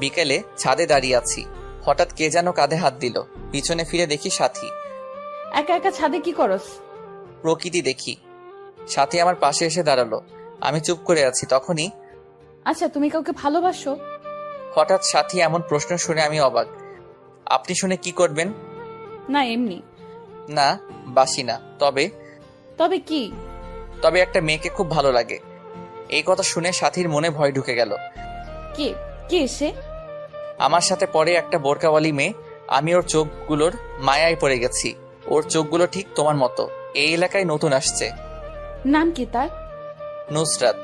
বিকেলে ছাদে দাঁড়িয়ে আছি। হঠাৎ কে যেন কাঁধে হাত দিল। পিছনে ফিরে দেখি সাথী। একা একা ছাদে কি করস? প্রকৃতি দেখি। সাথী আমার পাশে এসে দাঁড়ালো। আমি চুপ করে আছি। তখনই আচ্ছা, তুমি কাউকে ভালোবাসো? হঠাৎ সাথী এমন প্রশ্ন শুনে আমি অবাক। আপনি শুনে কি করবেন? না, এমনি। না, বাসি না। তবে কি? তবে একটা মেয়েকে খুব ভালো লাগে। এই কথা শুনে সাথীর মনে ভয় ঢুকে গেল। কে কে সে? আমার সাথে পরে একটা বোরকাওয়ালি মেয়ে। আমি ওর চোখগুলোর মায়ায় পড়ে গেছি। ওর চোখগুলো ঠিক তোমার মতো। এই এলাকায় নতুন আসছে। নাম কি তার? নুসরাত।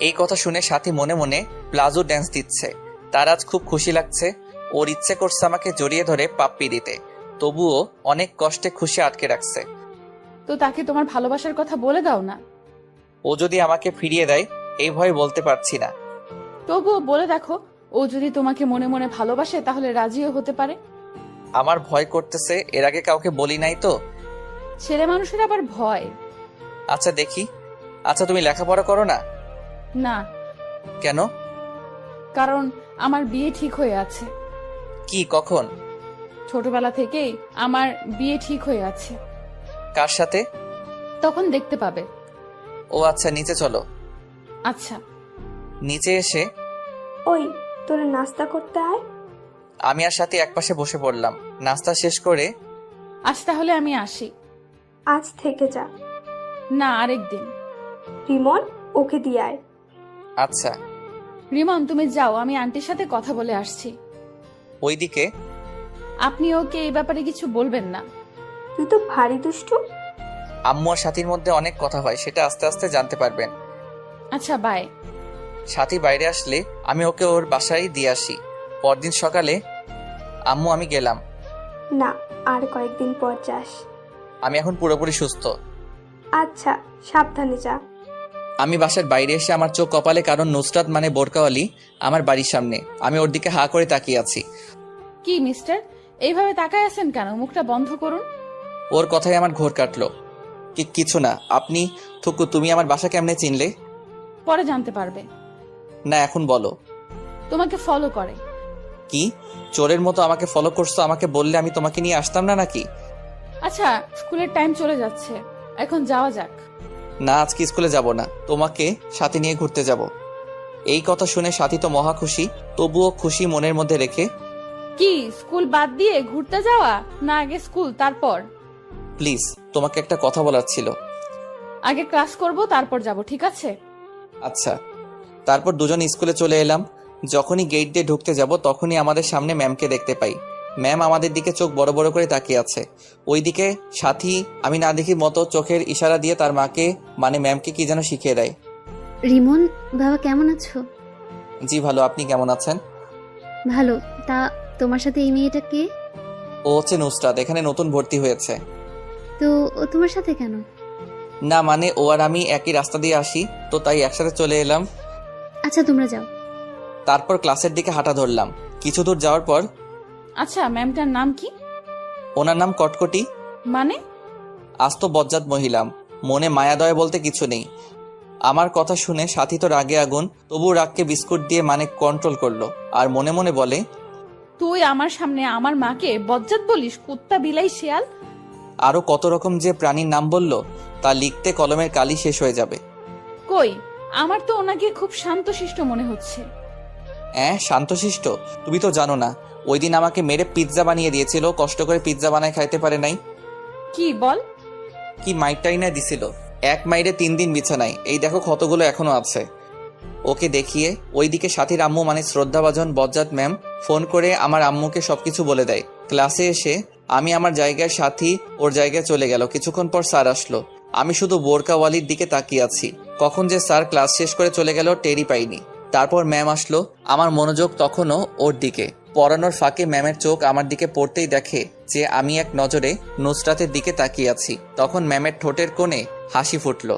এই কথা শুনে সাথী মনে মনে প্লাজো ড্যান্স দিচ্ছে। তার আজ খুব খুশি লাগছে। ওর ইচ্ছে করছে আমাকে জড়িয়ে ধরে পাপ্পি দিতে। তবুও অনেক কষ্টে খুশি আটকে রাখছে। তো তাকে তোমার ভালোবাসার কথা বলে দাও না। ও যদি আমাকে ফিরিয়ে দেয়, এই ভয়ে বলতে পারছি না। তবুও বলে দেখো, ও যদি তোমাকে মনে মনে ভালোবাসে তাহলে রাজিও হতে পারে। আমার ভয় করতেছে, এর আগে কাউকে বলি নাই তো। ছেলে মানুষের আবার ভয়। আচ্ছা দেখি। আচ্ছা তুমি লেখাপড়া করো না? না। কেন? কারণ আমার বিয়ে ঠিক হয়ে আছে। কি, কখন? ছোটবেলা থেকেই আমার বিয়ে ঠিক হয়ে আছে। কার সাথে? তখন দেখতে পাবে। ও আচ্ছা, নিচে চলো। আচ্ছা। নিচে এসে ওই, তোরা নাস্তা করতে আয়। আমি আর সাথে একপাশে বসে পড়লাম। নাস্তা শেষ করে, আজ তাহলে আমি আসি। আজ থেকে যা। না, আরেকদিন। রিমন, ওকে দিয়ে আয়। আচ্ছা। রিমন, তুমি যাও, আমি আন্টির সাথে কথা বলে আসছি। ওইদিকে আপনি ওকে এই ব্যাপারে কিছু বলবেন না। তুই তো ভারী দুষ্টু। আম্মু আর সাথীর মধ্যে অনেক কথা হয়, সেটা আস্তে আস্তে জানতে পারবেন। আচ্ছা, বাই। সাথী বাইরে আসলে আমি ওকে ওর বাসায় দিয়ে আসি। পরদিন সকালে আম্মু, আমি গেলাম। না, আর কয়েকদিন পর যাস। আমি এখন পুরোপুরি সুস্থ। আচ্ছা, সাবধানে যা। আমি বাসার বাইরে এসে আমার চোখ কপালে, কারণ নুসরাত মানে বোরকাওয়ালি আমার বাড়ির সামনে। আমি ওর দিকে হা করে তাকিয়ে আছি। কি মিস্টার, এইভাবে তাকায় আছেন কেন? মুখটা বন্ধ করুন। ওর কথায় আমার ঘোর কাটলো। কিছু না। আপনি থুকু, তুমি আমার বাসা কেমনে চিনলে? পরে জানতে পারবে। না, এখন বলো। তোমাকে ফলো করে। কি চোরের মতো আমাকে ফলো করছো? আমাকে বললে আমি তোমাকে নিয়ে আসতাম না নাকি? আচ্ছা, স্কুলের টাইম চলে যাচ্ছে, এখন যাওয়া যাক। না, আজকে স্কুলে যাব না, তোমাকে সাথে নিয়ে ঘুরতে যাব। এই কথা শুনে সাথী তো মহা খুশি, তবুও খুশি মনের মধ্যে রেখে, কি স্কুল বাদ দিয়ে ঘুরতে যাওয়া? না আগে স্কুল তারপর? প্লিজ তোমাকে একটা কথা বলার ছিল। আগে ক্লাস করব তারপর যাব, ঠিক আছে? আচ্ছা। তারপর দুজন স্কুলে চলে এলাম। যখনই গেট দিয়ে ঢুকতে যাব তখনই আমাদের সামনে ম্যামকে দেখতে পাই। ম্যাম আমাদের দিকে চোখ বড় বড় করে তাকিয়ে আছে। ওইদিকে সাথী আমি না দেখি মতো চোখের ইশারা দিয়ে তার মাকে মানে ম্যামকে কি যেন শিখিয়ে দেয়। রিমন, বাবা কেমন আছো? জি ভালো, আপনি কেমন আছেন? ভালো। তা তোমার সাথে এই মেয়েটা কে? ও হচ্ছে নুসরাত, এখানে নতুন ভর্তি হয়েছে। তো ও তোমার সাথে কেন? না মানে ও আর আমি একই রাস্তা দিয়ে আসি, তো তাই একসাথে চলে এলাম। আচ্ছা, তোমরা যাও। তারপর ক্লাসের দিকে হাঁটা ধরলাম। কিছু দূর যাওয়ার পর, আচ্ছা, ম্যামটার নাম কি? ওনার নাম কটকটি। মানে? আস্ত বজ্জাত মহিলা, মনে মায়াদয় বলতে কিছু নেই। আমার কথা শুনে সাথী তো রাগে আগুন, তবু রাগকে বিস্কুট দিয়ে মানে কন্ট্রোল করলো আর মনে মনে বলে, তুই আমার সামনে আমার মাকে বজ্জাত বলিস? কুত্তা, বিলাই, শিয়াল। আরো কত রকম যে প্রাণীর নাম বলল তা লিখতে কলমের কালি শেষ হয়ে যাবে। কই, আমার তো ওনাকে খুব শান্তশিষ্ট মনে হচ্ছে। শান্তশিষ্ট? তুমি তো জানো না, ওই দিন আমাকে মেরে পিৎজা বানিয়ে দিয়েছিল, কষ্ট করে পিৎজা বানায় খাইতে পারে নাই। কি বল? কি মাইরটাই না দিছিল, এক মাইরে 3 দিন বিছানায়, এই দেখো ক্ষতগুলো এখনো আছে। ওকে দেখিয়ে ওইদিকে সাথীর আম্মু মানে শ্রদ্ধাভাজন বজ্জাত ম্যাম ফোন করে আমার আম্মুকে সবকিছু বলে দেয়। ক্লাসে এসে আমি আমার জায়গায়, সাথী ওর জায়গায় চলে গেল। কিছুক্ষণ পর স্যার আসলো। আমি শুধু বোরকাওয়ালির দিকে তাকিয়ে আছি। কখন যে স্যার ক্লাস শেষ করে চলে গেল টেরই পাইনি। তারপর ম্যাম আসলো, আমার মনোযোগ তখনও ওর দিকে। পড়ানোর ফাঁকে ম্যামের চোখ আমার দিকে পড়তেই দেখে যে আমি এক নজরে নুসরাতের দিকে তাকিয়ে আছি। তখন ম্যামের ঠোঁটের কোণে হাসি ফুটলো।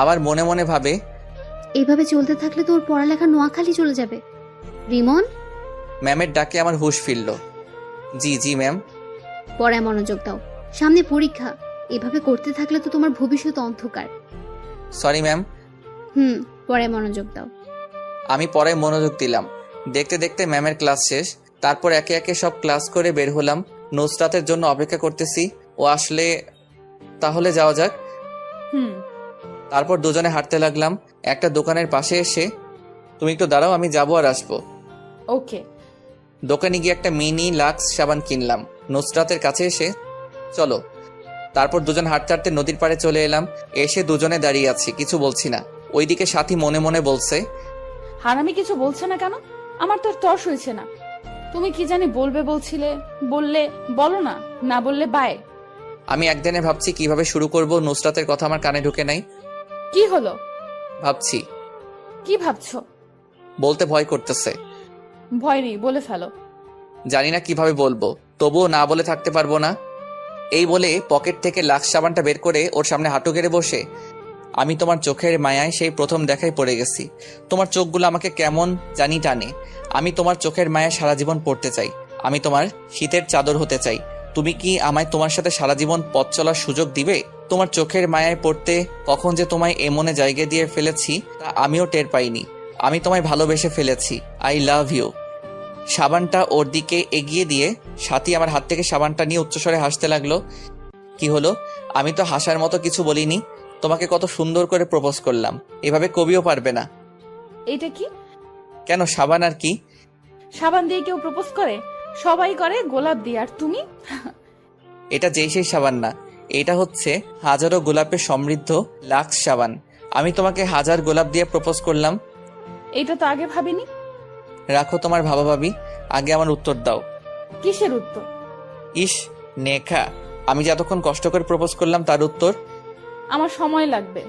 আবার মনে মনে ভাবে, এইভাবে চলতে থাকলে তোর পড়ালেখা নোয়াখালী চলে যাবে। রিমন, ম্যামের ডাকে আমার হুঁশ ফিরল। জি জি ম্যাম। পড়ায় মনোযোগ দাও, সামনে পরীক্ষা। এভাবে করতে থাকলে তো তোমার ভবিষ্যৎ অন্ধকার। Sorry ma'am. পড়ায় মনোযোগ দাও। আমি পড়ায় মনোযোগ দিলাম। দেখতে দেখতে ম্যামের ক্লাস শেষ। তারপর একে একে সব ক্লাস করে বের হলাম। নুসরাতের জন্য অপেক্ষা করতেছি, ও আসলে তাহলে যাওয়া যাক। তারপর দুজনে হাঁটতে লাগলাম। একটা দোকানের পাশে এসে, তুমি একটু দাঁড়াও, আমি যাবো আর আসবো। ওকে। দোকানে গিয়ে একটা মিনি লাক্স সাবান কিনলাম। নুসরাতের কাছে এসে, চলো। তারপর দুজন হাঁটতে হাঁটতে নদীর পাড়ে চলে এলাম। এসে দুজনে দাঁড়িয়ে আছি, কিছু বলছি না। ওইদিকে সাথী মনে মনে বলছে, হারামি কিছু বলছে না কেন? আমার তো তর্স হয়েছে না। তুমি কি জানি বলবে বলছিলে, বললে বলো না, না বললে বাই। আমি একদিনে ভাবছি কিভাবে শুরু করব। নুসরাতের কথা আমার কানে ঢুকে নাই। কি হলো? ভাবছি। কি ভাবছো? বলতে ভয় করতেছে। ভয় নেই, বলে ফেলো। জানি না কিভাবে বলবো, তবুও না বলে থাকতে পারবো না। এই বলে পকেট থেকে লাক্স সাবানটা বের করে ওর সামনে হাঁটু গেড়ে বসে, আমি তোমার চোখের মায়ায় সেই প্রথম দেখায় পড়ে গেছি। তোমার চোখগুলো আমাকে কেমন জানি টানে। আমি তোমার চোখের মায়ায় সারা জীবন পড়তে চাই। আমি তোমার শীতের চাদর হতে চাই। তুমি কি আমায় তোমার সাথে সারা জীবন পথ চলার সুযোগ দিবে? তোমার চোখের মায়ায় পড়তে কখন যে তোমায় এমনে জায়গা দিয়ে ফেলেছি তা আমিও টের পাইনি। আমি তোমায় ভালোবেসে ফেলেছি। I love you. সাবানটা ওর দিকে এগিয়ে দিয়ে সাথী আমার হাত থেকে সাবানটা নিয়ে উচ্চস্বরে হাসতে লাগলো। কি হলো? আমি তো হাসার মতো কিছু বলিনি। তোমাকে কত সুন্দর করে প্রপোজ করলাম, এভাবে কবিও পারবে না। এইটা কি? কেন, সাবান আর কি? সাবান দিয়ে কেউ প্রপোজ করে? সবাই করে গোলাপ দিয়ে, আর তুমি? এটা যেই সেই সাবান না, এটা হচ্ছে হাজারো গোলাপে সমৃদ্ধ লাক্স সাবান। আমি তোমাকে 1000 গোলাপ দিয়ে প্রপোজ করলাম। এইটা তো আগে ভাবিনি। রাখো তোমার ভাবা ভাবি, আগে আমার উত্তর দাও। কিসের উত্তর? ইস নেখা, আমি যে এতক্ষণ কষ্ট করে প্রপোজ করলাম তার উত্তর। আমার সময় লাগবে।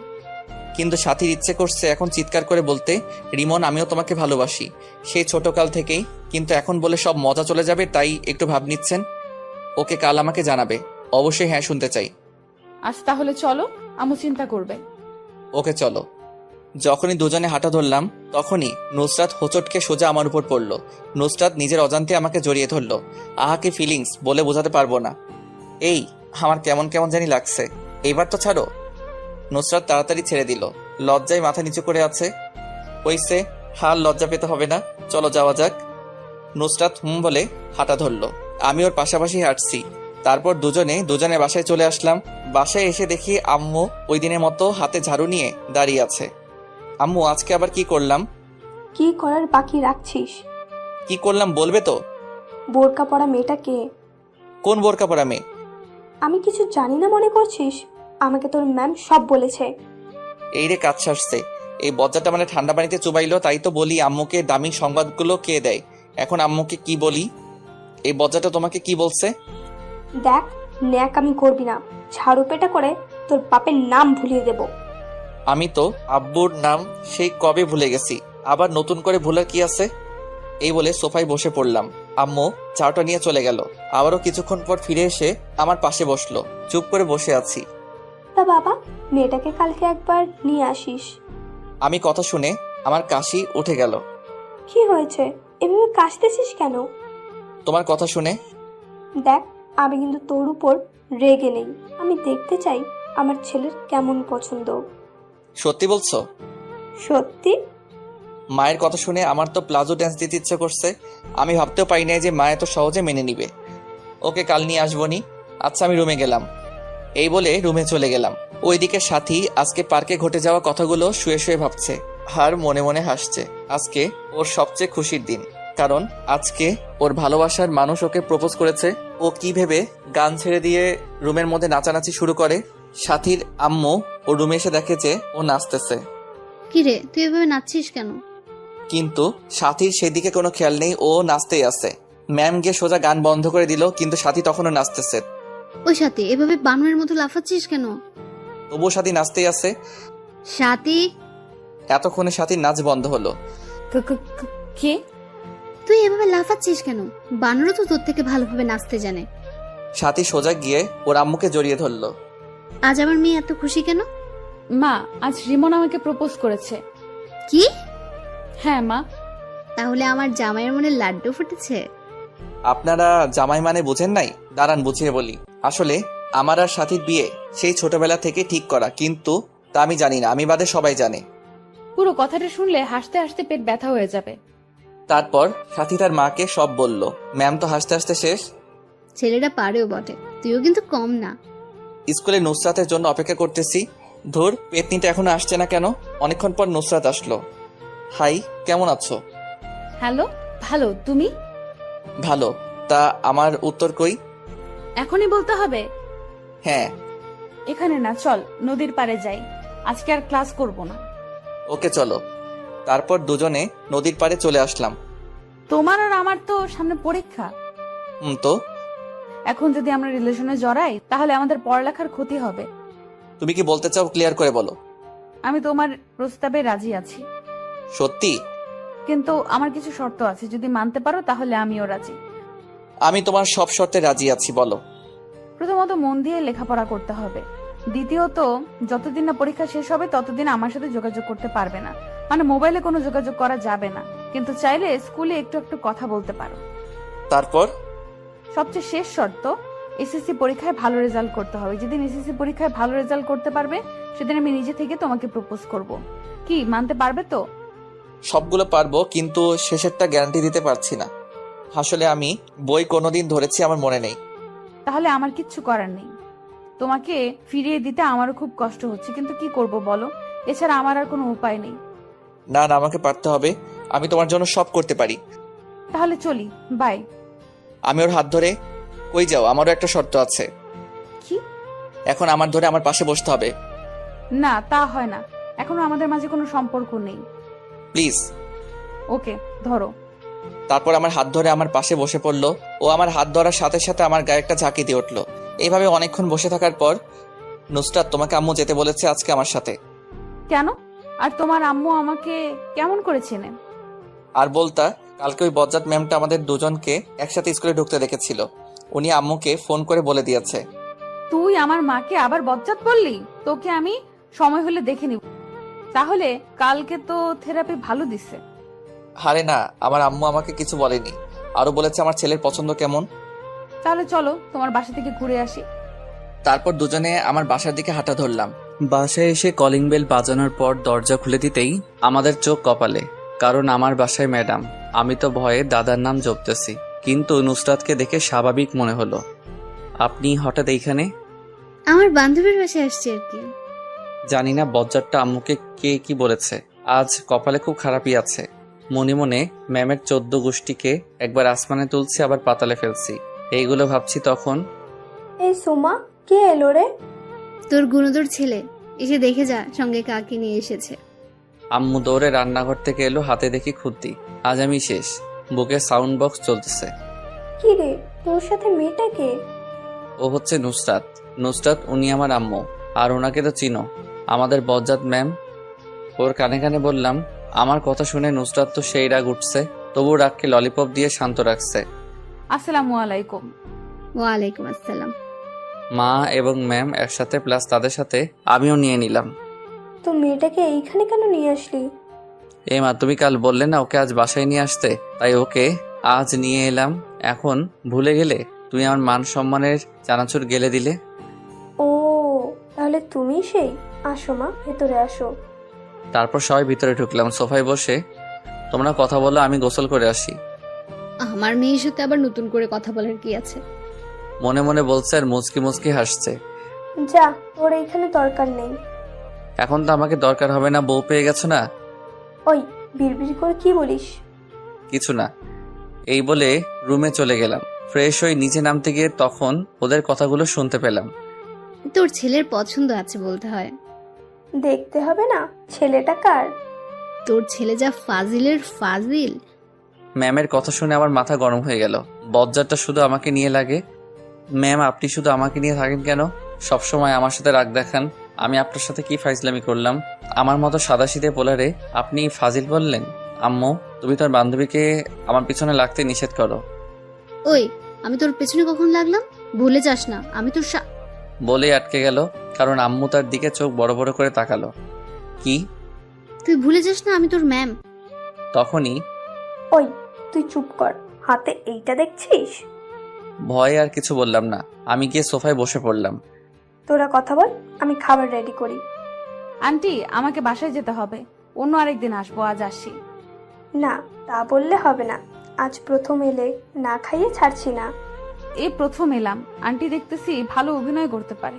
কিন্তু সাথীর ইচ্ছে করছে এখন চিৎকার করে বলতে, রিমন আমিও তোমাকে ভালোবাসি, সেই ছোটকাল থেকেই। কিন্তু এখন বলে সব মজা চলে যাবে, তাই একটু ভাব নিচ্ছেন। ওকে কাল আমাকে জানাবে। অবশ্যই হ্যাঁ শুনতে চাই। আজ তাহলে চলো, আমু চিন্তা করবে। ওকে চলো। যখনই দুজনে হাঁটা ধরলাম তখনই নুসরাত হোঁচটকে সোজা আমার উপর পড়লো। নুসরাত নিজের অজান্তে আমাকে জড়িয়ে ধরলো। আহা কি ফিলিংস, বলে বোঝাতে পারবো না। এই আমার কেমন কেমন জানি লাগছে, এইবার তো ছাড়ো। নুসরাত তাড়াতাড়ি ছেড়ে দিল। লজ্জায় মাথা নিচু করে আছে। হইছে, হাল লজ্জা পেতে হবে না, চলো যাওয়া যাক। নুসরাত বলে হাঁটা ধরলো, আমি ওর পাশাপাশি হাঁটছি। তারপর দুজনে বাসায় চলে আসলাম। বাসায় এসে দেখি আম্মু ওই দিনের মতো হাতে ঝাড়ু নিয়ে দাঁড়িয়ে আছে। আম্মু, আজকে আবার কি করলাম? কি করার বাকি রাখছিস? কি করলাম বলবে তো? বোরকা পরা মেয়েটা কে? কোন বোরকা পরা মেয়ে? আমি কিছু জানি না মনে করছিস? আমাকে তোর ম্যাম সব বলেছে। এই রে কাজ সারছে, এই বজ্জাটা মানে ঠান্ডা পানিতে চুবাইলো, তাই তো বলি আম্মুকে দামি সংবাদগুলো কে দেয়। এখন আম্মুকে কি বলি? এই বজ্জাটা তোমাকে কি বলছে? দেখ, ন্যাক আমি করবি না, ঝাড়ু পেটা করে তোর বাপের নাম ভুলিয়ে দেব। আমি তো আব্বুর নাম সেই কবে ভুলে গেছি, আবার নতুন করে ভুলার কি আছে? এই বলে সোফায় বসে পড়লাম। আম্মু চাটা নিয়ে চলে গেল। আবারও কিছুক্ষণ পর ফিরে এসে আমার পাশে বসলো। চুপ করে বসে আছি। তা বাবা, মেয়েটাকে কালকে একবার নিয়ে আসিস। আমি কথা শুনে আমার কাশি উঠে গেল। কি হয়েছে, এভাবে কাশতেছিস কেন? তোমার কথা শুনে। দেখ, আমি কিন্তু তোর উপর রেগে নেই। আমি দেখতে চাই আমার ছেলের কেমন পছন্দ। সত্যি বলছো? সত্যি। মায়ের কথা শুনে আমার তো প্লাজো ড্যান্স দিতে ইচ্ছে করছে। আমি ভাবতেও পারি নাই যে মা এত সহজে মেনে নিবে। ওকে কাল নিয়ে আসবনি। আচ্ছা, আমি রুমে গেলাম। এই বলে রুমে চলে গেলাম। ওইদিকে সাথী আজকে পার্কে ঘটে যাওয়া কথাগুলো শুয়ে শুয়ে ভাবছে আর মনে মনে হাসছে। আজকে ওর সবচেয়ে খুশির দিন, কারণ আজকে ওর ভালোবাসার মানুষ ওকে প্রপোজ করেছে। ও কি ভেবে গান ছেড়ে দিয়ে রুমের মধ্যে নাচানাচি শুরু করে। সাথীর আম্মু ও রুমে এসে দেখে যে ও নাচতেছে। কিরে, তুই এভাবে নাচছিস কেন? কিন্তু সাথীর সেদিকে কোনো খেয়াল নেই, ও নাচতেই আছে। ম্যাম গিয়ে সোজা গান বন্ধ করে দিল, কিন্তু সাথী তখনও নাচতেছে। ওই সাথী, এভাবে বানরের মতো লাফাচ্ছিস কেন? তবুও সাথী নাচতেই আছে। সাথী, এতক্ষণে সাথীর নাচ বন্ধ হলো। কে? তুই এভাবে লাফাচ্ছিস কেন? বানরও তো তোর থেকে ভালোভাবে নাচতে জানে। সাথী সোজা গিয়ে ওর আম্মুকে জড়িয়ে ধরলো। আজ আমার মেয়ে এত খুশি কেন? মা, আজ রিমন আমাকে প্রপোজ করেছে। কি? হ্যাঁ মা। তাহলে আমার জামাইয়ের মনে লাড্ডু ফুটেছে? আপনারা জামাই মানে বুঝেন নাই? দাঁড়ান বুঝিয়ে বলি। আসলে আমার আর সাথীর বিয়ে সেই ছোটবেলা থেকে ঠিক করা, কিন্তু তা আমি জানি না, আমি বাদে সবাই জানে। পুরো কথাটা শুনলে হাসতে হাসতে পেট ব্যথা হয়ে যাবে। তারপর সাথী তার মাকে সব বলল। ম্যাম তো হাসতে হাসতে শেষ। ছেলেটা পারেও বটে, তুইও কিন্তু কম না। স্কুলে নুসরাতের জন্য অপেক্ষা করতেছি। ধুর, পেতনিটা এখনো আসছে না কেন? অনেকক্ষণ পর নুসরাত আসলো। হাই, কেমন আছো? হ্যালো, ভালো। তুমি? ভালো। তা আমার উত্তর কই? এখনই বলতে হবে? হ্যাঁ। এখানে না, চল নদীর পাড়ে যাই। আজকে আর ক্লাস করব না। ওকে চলো। তারপর দুজনে নদীর পাড়ে চলে আসলাম। তোমার আর আমার তো সামনে পরীক্ষা। তো এখন যদি আমরা রিলেশনে জড়াই তাহলে আমাদের পড়ালেখার ক্ষতি হবে। তুমি কি বলতে চাও ক্লিয়ার করে বলো। আমি তোমার প্রস্তাবে রাজি আছি, সত্যি? কিন্তু আমার কিছু শর্ত আছে, যদি মানতে পারো তাহলে আমিও রাজি। আমি তোমার সব শর্তে রাজি আছি, বলো। প্রথমত মন দিয়ে লেখাপড়া করতে হবে। দ্বিতীয়ত, যতদিন না পরীক্ষা শেষ হবে ততদিন আমার সাথে যোগাযোগ করতে পারবে না, মানে মোবাইলে কোনো যোগাযোগ করা যাবে না, কিন্তু চাইলে স্কুলে একটু একটু কথা বলতে পারো। তারপর? সবচেয়ে শেষ শর্ত, এসএসসি পরীক্ষায় ভালো রেজাল্ট করতে হবে। যেদিন এসএসসি পরীক্ষায় ভালো রেজাল্ট করতে পারবে সেদিন আমি নিজে থেকে তোমাকে প্রপোজ করব। কি, মানতে পারবে তো? সবগুলো পারবো, কিন্তু শেষেরটা গ্যারান্টি দিতে পারছি না। আসলে আমি বই কোনোদিন ধরেছি আমার মনে নেই। তাহলে আমার কিচ্ছু করার নেই। তোমাকে ফিরিয়ে দিতে আমারও খুব কষ্ট হচ্ছে, কিন্তু কি করব বলো, এছাড়া আমার আর কোনো উপায় নেই। না না, আমাকে পারতে হবে। আমি তোমার জন্য সব করতে পারি। তাহলে চলি, বাই। আমি ওর হাত ধরে। কই যাও? আমারও একটা শর্ত আছে। কি? এখন আমার ধরে আমার পাশে বসতে হবে। না, তা হয় না, এখনো আমাদের মাঝে কোনো সম্পর্ক নেই। প্লিজ। ওকে, ধরো। তারপর আমার হাত ধরে আমার পাশে বসে পড়লো। ও আমার হাত ধরার সাথে সাথে আমার গায়ে একটা ঝাঁকি দিয়ে উঠলো। এইভাবে অনেকক্ষণ বসে থাকার পর, নুসরাত, তোমাকে আম্মু যেতে বলেছে আজকে আমার সাথে। কেন? আর তোমার আম্মু আমাকে কেমন করে চেনে? আর বলতা, কালকে ওই বজ্জাত ম্যামটা আমাদের দুজনকে একসাথে স্কুলে ঢুকতে দেখেছিল। উনি আম্মুকে ফোন করে বলে দিয়েছে। তুই আমার মাকে আবার বজ্জাত বললি? তোকে আমি সময় হলে দেখে নিব। তাহলে কালকে তো থেরাপি ভালো দিছে। আরে না, আমার আম্মু আমাকে কিছু বলেনি। আরো বলেছে আমার ছেলের পছন্দ কেমন। তাহলে চলো তোমার বাসা থেকে ঘুরে আসি। তারপর দুজনে আমার বাসার দিকে হাঁটা ধরলাম। বাসায় এসে কলিং বেল বাজানোর পর দরজা খুলে দিতেই আমাদের চোখ কপালে, কারণ আমার বাসায় ম্যাডাম। আমি তো ভয়ে দাদার নাম জপতেছি, কিন্তু নুসরাতকে দেখে স্বাভাবিক মনে হলো। আপনি হঠাৎ এইখানে? আমার বান্ধবীর বাসায় আসছে আর কি। জানি না বজ্জারটা আম্মুকে কে কি বলেছে, আজ কপালে খুব খারাপই আছে। মনে মনে ম্যামের 14 গোষ্ঠীকে একবার আসমানে তুলছি, আবার পাতালে ফেলছি, এইগুলো ভাবছি। তখন এই সোমা, কে এলো রে? তোর গুণধর ছেলে, এসে দেখে যা সঙ্গে কাকে নিয়ে এসেছে। আম্মু দৌড়ে রান্নাঘর থেকে এলো, হাতে দেখি খুদ্দি। আজ আমি শেষ। বুকে সাউন্ড বক্স চলতেছে। কি রে, তোর সাথে মেয়েটা কে? ও হচ্ছে নুসরাত। নুসরাত উনি আমার আম্মু, আর ওনাকে তো চিনো, আমাদের বজ্জাত ম্যাম। ওর কানে কানে বললাম। আমার কথা শুনে নুসরাত তো সেই রাগ উঠছে, তবু রাগকে ললিপপ দিয়ে শান্ত রাখছে। আসসালামু আলাইকুম। ওয়ালাইকুম আসসালাম। মা এবং ম্যাম একসাথে, প্লাস তাদের সাথে আমিও নিয়ে নিলাম। তো মেয়েটাকে এইখানে কেন নিয়ে আসলি? এ মা, তুমি কাল বললে না ওকে আজ বাসায় নিয়ে আসতে, তাই ওকে আজ নিয়ে এলাম। এখন ভুলে গেলে? তুমি আমার মান সম্মানের চানাচুর গেলে দিলে। ও, তাহলে তুমি সেই। আসো মা, ভেতরে আসো। তারপর সবাই ভিতরে ঢুকলাম। সোফায় বসে তোমরা কথা বলো, আমি গোসল করে আসি। আমার মেয়ের সাথে আবার নতুন করে কথা বলার কি আছে? মনে মনে বলছে আর মুচকি মুচকি হাসছে। যা, ওর এইখানে দরকার নেই। এখন তো আমাকে দরকার হবে না, বউ পেয়ে গেছো না। ওই, বিড়বিড় করে কি বলিস? কিছু না, এই বলে রুমে চলে গেলাম। ফ্রেশ হয়ে নিচে নামতে গিয়ে তখন ওদের কথাগুলো শুনতে পেলাম। তোর ছেলের পছন্দ আছে বলতে হয়। দেখতে হবে না ছেলেটা কার? তোর ছেলে যা ফাজিলের ফাজিল। ম্যামের কথা শুনে আমার মাথা গরম হয়ে গেল। বজ্জারটা শুধু আমাকে নিয়ে লাগে। ম্যাম, আপনি শুধু আমাকে নিয়ে থাকেন কেন? সবসময় আমার সাথে রাগ দেখান। আমি আপনার সাথে কি ফাইজলামি করলাম? আমার মতো সাদাসিধে পোলারে আপনি ফাজিল বললেন? আম্মু, তুমি তোর বান্ধবীকে আমার পিছনে লাগতে নিষেধ করো। ওই, আমি তোর পেছনে কখন লাগলাম? ভুলে যাস না আমি তোর বলেই আটকে গেল, কারণ আম্মু তার দিকে চোখ বড় বড় করে তাকালো। কি? তুই ভুলে যাস না আমি তোর ম্যাম। তখনই ওই, তুই চুপ কর। হাতে এইটা দেখছিস? ভয়ে আর কিছু বললাম না। আমি গিয়ে সোফায় বসে পড়লাম। তোরা কথা বল, আমি খাবার রেডি করি। আন্টি, আমাকে বাসায় যেতে হবে, অন্য আরেকদিন আসবো, আজ আসি। না, তা বললে হবে না। আজ প্রথম এলে, না খাইয়ে ছাড়ছি না। এই প্রথম এলাম, আন্টি দেখতেছি ভালো অভিনয় করতে পারে।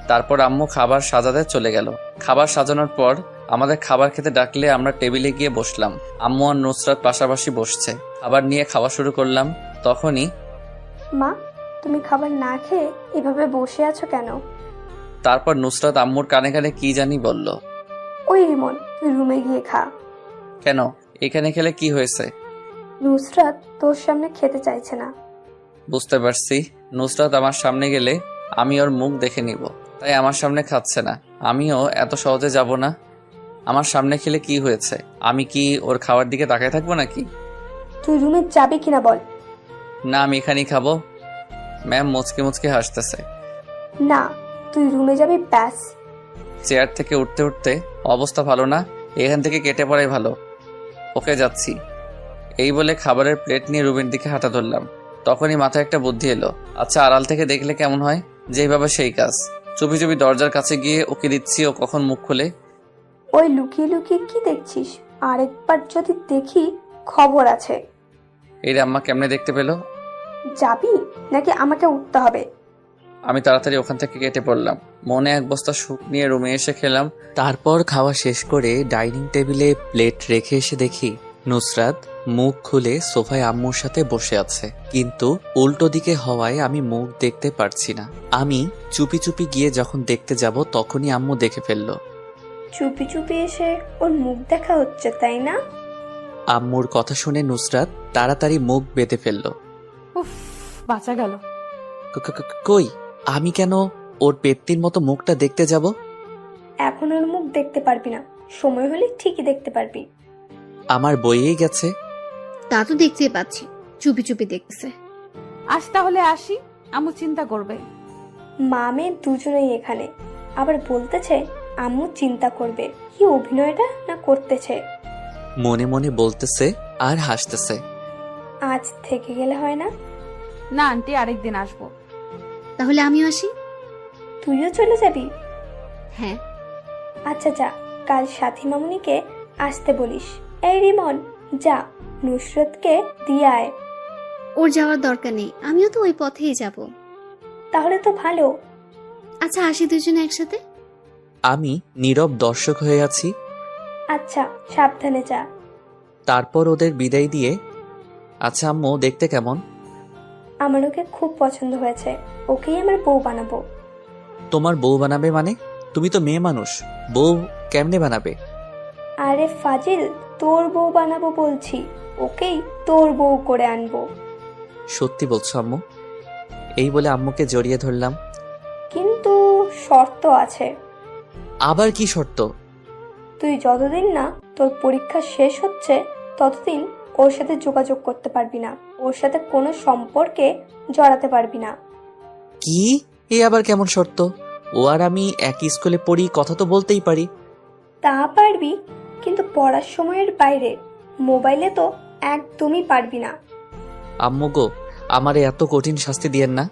তারপর আম্মু খাবার সাজাতে চলে গেল। খাবার সাজানোর পর আমাদের খাবার খেতে ডাকলে আমরা টেবিলে গিয়ে বসলাম। আম্মু আর নুসরাত পাশাপাশি বসছে। খাবার নিয়ে খাওয়া শুরু করলাম। তখনই মা, তুমি খাবার না খেয়ে এভাবে বসে আছো কেন? তারপর নুসরাত আম্মুর কানে কানে কি জানি বলল। ওই রিমন, তুই রুমে গিয়ে খা। কেন? এখানে খেলে কি হয়েছে? নুসরাত তোর সামনে খেতে চাইছে না। বুঝতে পারছি, নুসরাত আমার সামনে গেলে আমি ওর মুখ দেখে নিব, তাই আমার সামনে খাচ্ছে না। আমিও এত সহজে যাব না। আমার সামনে খেলে কি হয়েছে? আমি কি ওর খাওয়ার দিকে তাকায় থাকবো নাকি? তুই রুমে যাবি কিনা বল। না, আমি এখানেই খাবো। ম্যাম মুচকে মুচকে হাসতেছে। না, তুই রুমে যাবি ব্যাস। চেয়ার থেকে উঠতে উঠতে অবস্থা ভালো না, এখান থেকে কেটে পড়াই ভালো। ওকে, যাচ্ছি। এই বলে খাবারের প্লেট নিয়ে রুমের দিকে হাঁটা ধরলাম। তখনই মাথায় একটা বুদ্ধি এলো। আচ্ছা, আড়াল থেকে দেখলে কেমন হয়? যেভাবে সেই কাজ। চুপি চুপি দরজার কাছে গিয়ে ওকে দিচ্ছি, ও কখন মুখ খুলে। ওই লুকিয়ে লুকিয়ে কি দেখছিস? আরেকবার যদি দেখি খবর আছে। এই আম্মা কেমনে দেখতে পেলো? যাবি নাকি আমাকে উঠতে হবে? আমি তাড়াতাড়ি ওখান থেকে কেটে পড়লাম। মনে এক বস্তা সুখ নিয়ে রুমে এসে খেলাম। তারপর খাওয়া শেষ করে ডাইনিং টেবিলে প্লেট রেখে এসে দেখি নুসরাত মুখ খুলে সোফায় আম্মুর সাথে বসে আছে, কিন্তু উল্টো দিকে হওয়ায় আমি মুখ দেখতে পারছি না। আমি চুপি চুপি গিয়ে যখন দেখতে যাব তখনই আম্মু দেখে ফেললো। চুপি চুপি এসে ওর মুখ দেখা হচ্ছে, তাই না? আম্মুর কথা শুনে নুসরাত তাড়াতাড়ি মুখ বেঁধে ফেললো। উফ, বাঁচা গেল। কই, আমি কেন ওর পেত্তির মতো মুখটা দেখতে যাব? এখন ওর মুখ দেখতে পারবি না, সময় হলে ঠিকই দেখতে পারবি। আমার বইয়েই গেছে। তা তো দেখতেই পাচ্ছি, চুপি চুপি দেখতেছে। আজ তাহলে আসি, আম্মু চিন্তা করবে। মা মেয়ে দুজনেই এখানে, আবার বলতেছে আম্মু চিন্তা করবে। কি অভিনয়টা না করতেছে। মনে মনে বলতেছে আর হাসতেছে। আজ থেকে গেলে হয় না? না আন্টি, আরেকদিন আসবো। তাহলে আমিও আসি। তুইও চলে যাবি? হ্যাঁ। আচ্ছা যা, কাল সাথী মামুনিকে আসতে বলিস। এই রিমন, যা নুসরতকে দিয়ে আয়। ওর যাওয়ার দরকার নেই, আমিও তো ওই পথেই যাব। তাহলে তো ভালো। আচ্ছা আসি দুজনে একসাথে। আমি নীরব দর্শক হয়ে আছি। আচ্ছা সাবধানে যা। তারপর ওদের বিদায় দিয়ে, আচ্ছা আম্মু দেখতে কেমন? আমার ওকে খুব পছন্দ হয়েছে, ওকেই আমার বউ বানাবো। তোমার বউ বানাবে মানে? তুমি তো মেয়ে মানুষ, বউ কেমনে বানাবে? আরে ফাজিল, তোর বউ বানাবো বলছি, ওকেই তোর বউ করে আনবো। সত্যি বলছো আম্মু? এই বলে আম্মুকে জড়িয়ে ধরলাম। কিন্তু শর্ত আছে। আবার কি শর্ত? তুই যতদিন না তোর পরীক্ষা শেষ হচ্ছে ততদিন ওর সাথে যোগাযোগ করতে পারবি না, ওর সাথে কোনো সম্পর্কে জড়াতে পারবি না। কি? এ আবার কেমন শর্ত? ও আর আমি একই স্কুলে পড়ি, কথা তো বলতেই পারি। তা পারবি, কিন্তু পড়ার সময়ের বাইরে মোবাইলে তো একদমই পারবি না। আম্মু গো, আমারে এত কঠিন শাস্তি দিয়েন না।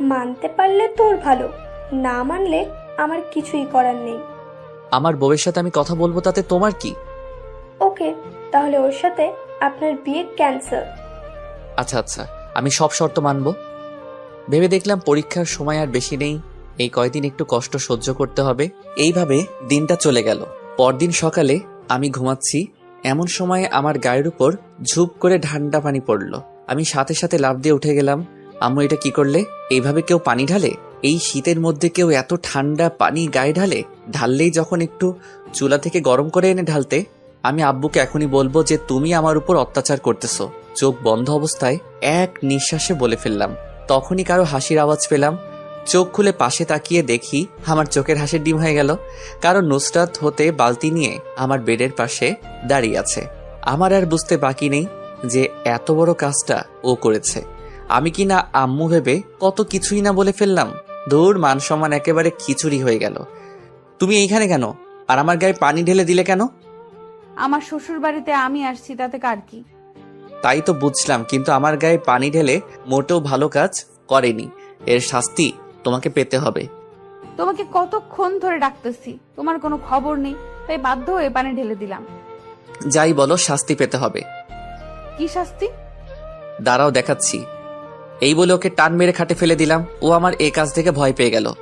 মানতে পারলে তোর ভালো, না মানলে আমার কিছুই করার নেই। আমার বউয়ের সাথে আমি কথা বলবো, তাতে তোমার কি? ওকে, তাহলে ওর সাথে আপনার বিয়ে ক্যান্সেল। আচ্ছা আচ্ছা, আমি সব শর্ত মানব। ভেবে দেখলাম পরীক্ষার সময় আর বেশি নেই, এই কয়দিন একটু কষ্ট সহ্য করতে হবে। এইভাবে দিনটা চলে গেল। পরদিন সকালে আমি ঘুমাচ্ছি, এমন সময় আমার গায়ের উপর ঝুপ করে ঠান্ডা পানি পড়ল। আমি সাথে সাথে লাফ দিয়ে উঠে গেলাম। আম্মু এটা কি করলে? এইভাবে কেউ পানি ঢালে? এই শীতের মধ্যে কেউ এত ঠান্ডা পানি গায়ে ঢালে? ঢাললেই যখন একটু চুলা থেকে গরম করে এনে ঢালতে। আমি আব্বুকে এখনই বলবো যে তুমি আমার উপর অত্যাচার করতেছো। চোখ বন্ধ অবস্থায় এক নিঃশ্বাসে বলে ফেললাম। তখনই কারো হাসির আওয়াজ পেলাম। চোখ খুলে পাশে তাকিয়ে দেখি আমার চোখের হাসির ডিম হয়ে গেল, কারণ নুসরাত হতে বালতি নিয়ে আমার বেডের পাশে দাঁড়িয়ে আছে। আমার আর বুঝতে বাকি নেই যে এত বড় কাজটা ও করেছে। আমি কি না আম্মু ভেবে কত কিছুই না বলে ফেললাম। ধুর, মান সম্মান একেবারে খিচুড়ি হয়ে গেল। তুমি এইখানে কেন? আর আমার গায়ে পানি ঢেলে দিলে কেন? আমার শ্বশুর বাড়িতে আমি আসছি, তাতে কার কি? তাই তো বুঝলাম, কিন্তু আমার গায়ে পানি ঢেলে মোটেও ভালো কাজ করেনি। এর শাস্তি তোমাকে পেতে হবে। তোমাকে কতক্ষণ ধরে ডাকতেছি, তোমার কোনো খবর নেই, তাই বাধ্য হয়ে পানি ঢেলে দিলাম। যাই বলো, শাস্তি পেতে হবে। কি শাস্তি? দাঁড়াও দেখাচ্ছি। এই বলে ওকে টান মেরে খাটে ফেলে দিলাম। ও আমার এই কাজ থেকে ভয় পেয়ে গেল।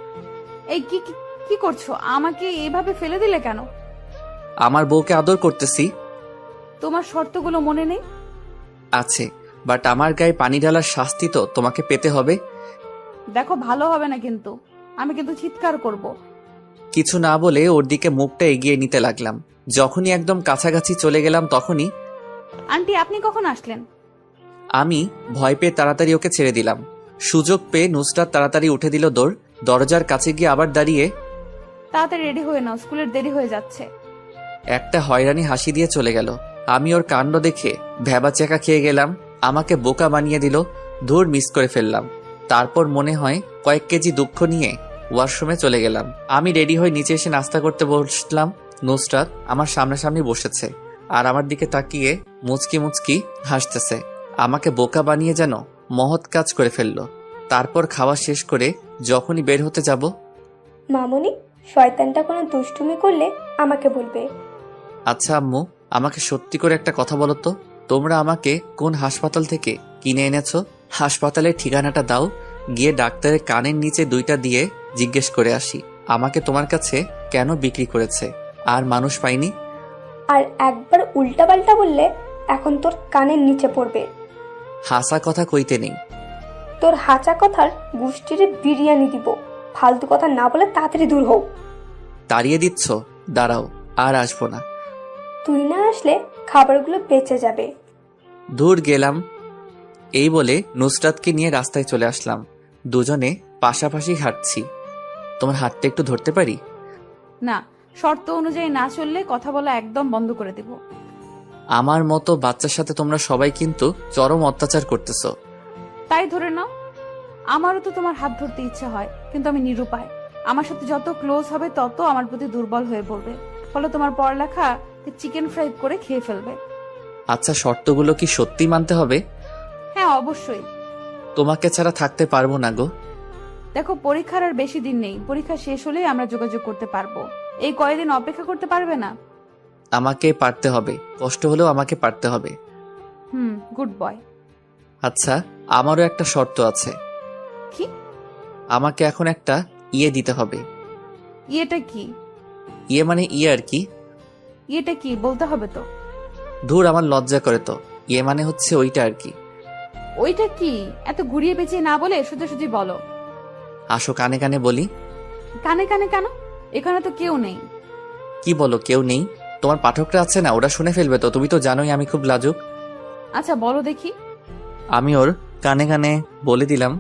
এই কি কি- কি করছো? আমাকে এভাবে ফেলে দিলে কেন? আমার বউকে আদর করতেছি। তোমার শর্তগুলো মনে নেই? আছে, বাট আমার গায়ে পানি ঢালার শাস্তি তো তোমাকে পেতে হবে। দেখো, ভালো হবে না কিন্তু, আমি কিন্তু চিৎকার করব। কিছু না বলে ওর দিকে মুখটা এগিয়ে নিতে লাগলাম। যখনই একদম কাছাকাছি চলে গেলাম তখনই আন্টি, আপনি কখন আসলেন? আমি ভয় পেয়ে তাড়াতাড়ি ওকে ছেড়ে দিলাম। সুযোগ পেয়ে নুসরাত তাড়াতাড়ি উঠে দিল দৌড়। দরজার কাছে গিয়ে আবার দাঁড়িয়ে তাড়াতাড়ি রেডি হয়ে নাও, স্কুলের দেরি হয়ে যাচ্ছে। একটা হয়রানি হাসি দিয়ে চলে গেল। আমি ওর কাণ্ড দেখে ভ্যাবাচ্যাকা খেয়ে গেলাম। আমাকে বোকা বানিয়ে দিল। ধুর, মিস করে ফেললাম। তারপর মনে হয় কয়েক কেজি দুঃখ নিয়ে ওয়াশরুমে চলে গেলাম। আমি রেডি হয়ে নিচে এসে নাস্তা করতে বসলাম। নুসরাত আমার সামনাসামনি বসেছে আর আমার দিকে তাকিয়ে মুচকি মুচকি হাসতেছে। আমাকে বোকা বানিয়ে যেন মহৎ কাজ করে ফেললো। তারপর খাওয়া শেষ করে যখনই বের হতে যাব, মামুনি, শয়তানটা কোনো দুষ্টুমি করলে আমাকে বলবে। আচ্ছা আম্মু, আমাকে সত্যি করে একটা কথা বলো তো, তোমরা আমাকে কোন হাসপাতাল থেকে কিনে এনেছো? হাসপাতালের ঠিকানাটা দাও, গিয়ে ডাক্তারের কানের নিচে দুইটা দিয়ে জিজ্ঞেস করে আসি আমাকে তোমার কাছে কেন বিক্রি করেছে। আর মানুষ পাইনি। আর একবার উল্টাপাল্টা বললে এখন তোর কানের নিচে পড়বে। হাসা কথা কইতে নেই। তোর হাঁচা কথার গুষ্টিরে বিরিয়ানি দিব। ফালতু কথা না বলে তাড়াতাড়ি দূর হও। তাড়িয়ে দিচ্ছ? দাঁড়াও, আর আসবো না। তুই না আসলে খাবারগুলো বেঁচে যাবে। দূর গেলাম। এই বলে নুসরাতকে নিয়ে রাস্তায় চলে আসলাম। দুজনে পাশাপাশি হাঁটছি। তোমার হাতটা একটু ধরতে পারি? না, শর্ত অনুযায়ী না চললে কথা বলা একদম বন্ধ করে দেব। আমার মতো বাচ্চার সাথে তোমরা সবাই কিন্তু চরম অত্যাচার করতেছো। তাই ধরে নাও, আমারও তো তোমার হাত ধরতে ইচ্ছে হয়, কিন্তু আমি নিরুপায়। আমার সাথে যত ক্লোজ হবে তত আমার প্রতি দুর্বল হয়ে পড়বে, ফলে তোমার পড়ালেখা চিকেন ফ্রাই করে খেয়ে ফেলবে। আচ্ছা, শর্তগুলো কি সত্যি মানতে হবে? হ্যাঁ, অবশ্যই। তোমাকে ছাড়া থাকতে পারবো না গো। দেখো, পরীক্ষার আর বেশি দিন নেই। পরীক্ষা শেষ হলেই আমরা যোগাযোগ করতে পারবো। এই কয়েকদিন অপেক্ষা করতে পারবে না? আমাকে পারতে হবে, কষ্ট হলেও আমাকে পারতে হবে। Good boy. আচ্ছা, আমারও একটা শর্ত আছে। কি? আমাকে এখন একটা ইয়ে দিতে হবে। ইয়েটা কি? ইয়ে মানে ইয়ে আর কি। ইয়েটা কি বলতে হবে তো। ধুর, আমার লজ্জা করে তো। ইয়ে মানে হচ্ছে ওইটা আর কি। ওইটা কি? এত ঘুরিয়ে পেঁচিয়ে না বলে সোজাসুজি বলো। আসো, কানে কানে বলি। কানে কানে কেন? এখানে তো কেউ নেই। কি বলো, কেউ নেই? তোমার পাঠকরা আছে না, ওরা শুনে ফেলবে তো। তুমি তো জানোই আমি খুব লাজুক। আচ্ছা বলো দেখি। আমি ওর কানে কানে বলে দিলাম।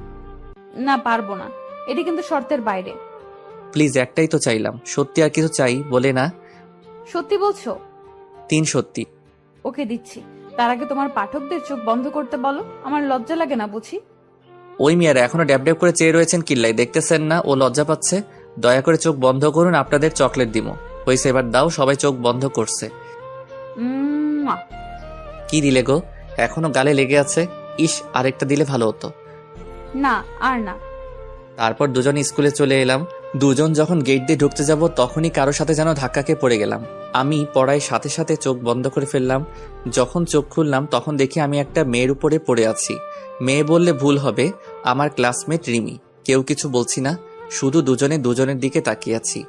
না, পারবো না। এটা কিন্তু শর্তের বাইরে। প্লিজ, একটাই তো চাইলাম, সত্যি আর কিছু চাই বলে না। সত্যি বলছো? 3 সত্যি। ওকে, দিচ্ছি। তার আগে তোমার পাঠকদের চোখ বন্ধ করতে বলো। আমার লজ্জা লাগে না বুঝি? ওই মেয়েরা এখনো ড্যাব ড্যাব করে চেয়ে রয়েছেন কিল্লাই, দেখতেছেন না ও লজ্জা পাচ্ছে? দয়া করে চোখ বন্ধ করুন, আপনাদের চকলেট দিমো। হয়েছে, এবার দাও। সবাই চোখ বন্ধ করছে। কি দিলে গো? এখনো গালে লেগে আছে। ইস, আরেকটা দিলে ভালো হতো। না, আর না। তারপর দুজন স্কুলে চলে এলাম। দুজন যখন গেট দিয়ে ঢুকতে যাব তখনই কারোর সাথে যেন ধাক্কাকে পড়ে গেলাম। আমি পড়ায় সাথে সাথে চোখ বন্ধ করে ফেললাম। যখন চোখ খুললাম তখন দেখি আমি একটা মেয়ের উপরে পড়ে আছি। মেয়ে বললে ভুল হবে, আমার ক্লাসমেট রিমি। কেউ কিছু বলছি না, শুধু দুজনে দুজনের দিকে তাকিয়ে আছি।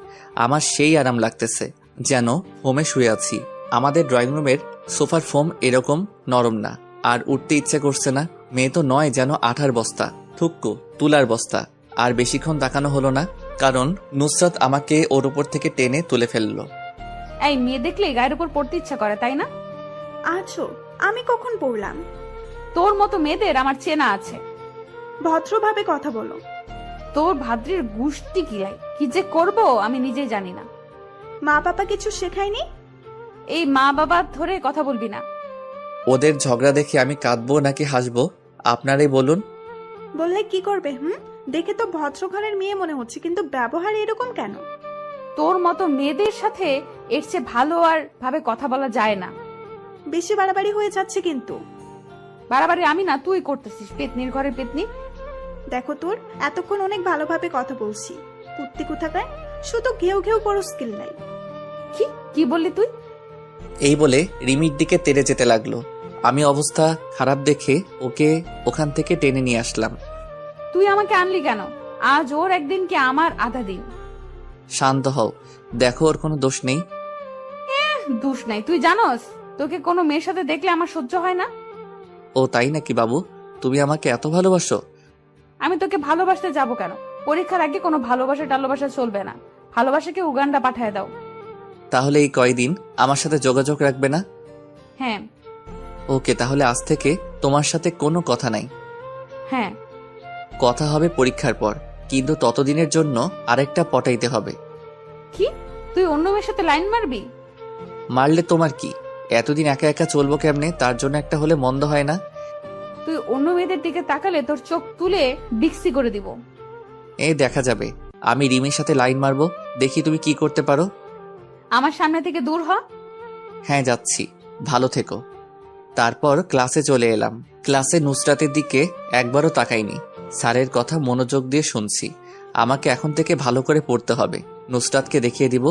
আমার সেই আরাম লাগতেছে, যেন হোমে শুয়ে আছি। আমাদের ড্রয়িং রুমের সোফার ফোম এরকম নরম না, আর উঠতে ইচ্ছে করছে না। মেয়ে তো নয়, যেন আঠার বস্তা, থুক্কু তুলার বস্তা। আর বেশিক্ষণ তাকানো হলো না, কারণ নুসরাত আমাকে ওর উপর থেকে টেনে তুলে ফেললো। এই মেয়ে দেখলে গায়ের উপর পড়তে ইচ্ছা করে, তাই না? আছো? আমি কখন পড়লাম? তোর মতো মেয়েদের আমার চেনা আছে। ভদ্রভাবে কথা বলো। তোর ভাদ্রির গুষ্টি কিলাই কি যে করব আমি নিজেই জানি না। মা বাবা কিছু শেখায়নি? এই মা বাবা ধরে কথা বলবি না। ওদের ঝগড়া দেখে আমি কাঁদবো নাকি হাসবো, আপনারাই বলুন। বললে কি করবে? দেখে তো ভদ্র ঘরের মেয়ে মনে হচ্ছে, কিন্তু ব্যবহার এরকম কেন? তোর মতো মেয়েদের সাথে এর চেয়ে ভালো আর ভাবে কথা বলা যায় না। বেশি বাড়াবাড়ি হয়ে যাচ্ছে কিন্তু। বাড়াবাড়ি আমি না, তুই করতেছিস। পেতনির ঘরে পেতনি। দেখো তোর, এতক্ষণ অনেক ভালোভাবে কথা বলছি, কুত্তি কোথাকার শুধু ঘেউ ঘেউ বড় স্কিল নাই। কি কি বললি তুই? এই বলে রিমির দিকে তেড়ে যেতে লাগলো। আমি অবস্থা খারাপ দেখে ওকে ওখান থেকে টেনে নিয়ে আসলাম। তুই আমাকে আনলি কেন? আজ ওর একদিন কি আমার আধা দিন। শান্ত হও, দেখো ওর কোনো দোষ নেই। দোষ নাই? তুই জানোস তোকে কোনো মেয়ের সাথে দেখলে আমার সহ্য হয় না। ও তাই নাকি বাবু? তুমি আমাকে এত ভালোবাসো? আমি তোকে ভালোবাসতে যাব কেন? পরীক্ষার আগে কোনো ভালোবাসা টালোবাসা চলবে না। ভালোবাসাকে উগান্ডা পাঠায় দাও। তাহলে এই কয়দিন আমার সাথে যোগাযোগ রাখবে না? হ্যাঁ। ওকে, তাহলে আজ থেকে তোমার সাথে কোনো কথা নাই। হ্যাঁ। কথা হবে পরীক্ষার পর, কিন্তু ততদিনের জন্য আরেকটা পটাইতে হবে। কি? তুই অন্য মেয়ের সাথে লাইন মারবি? মারলে তোমার কি? এতদিন একা একা চলবো কেমনে? তার জন্য একটা হলে মন্দ হয় না। তুই অন্য মেয়েদের দিকে তাকালে তোর চোখ তুলে বিক্সি করে দিব। এই দেখা যাবে। আমি রিমির সাথে লাইন মারবো, দেখি তুমি কি করতে পারো। আমার সামনে থেকে দূর হ। হ্যাঁ, যাচ্ছি, ভালো থেকো। তারপর ক্লাসে চলে এলাম। ক্লাসে নুসরাতের দিকে একবারও তাকাইনি। স্যারের কথা মনোযোগ দিয়ে শুনছি। আমাকে এখন থেকে ভালো করে পড়তে হবে, নুসরাতকে দেখিয়ে দিব।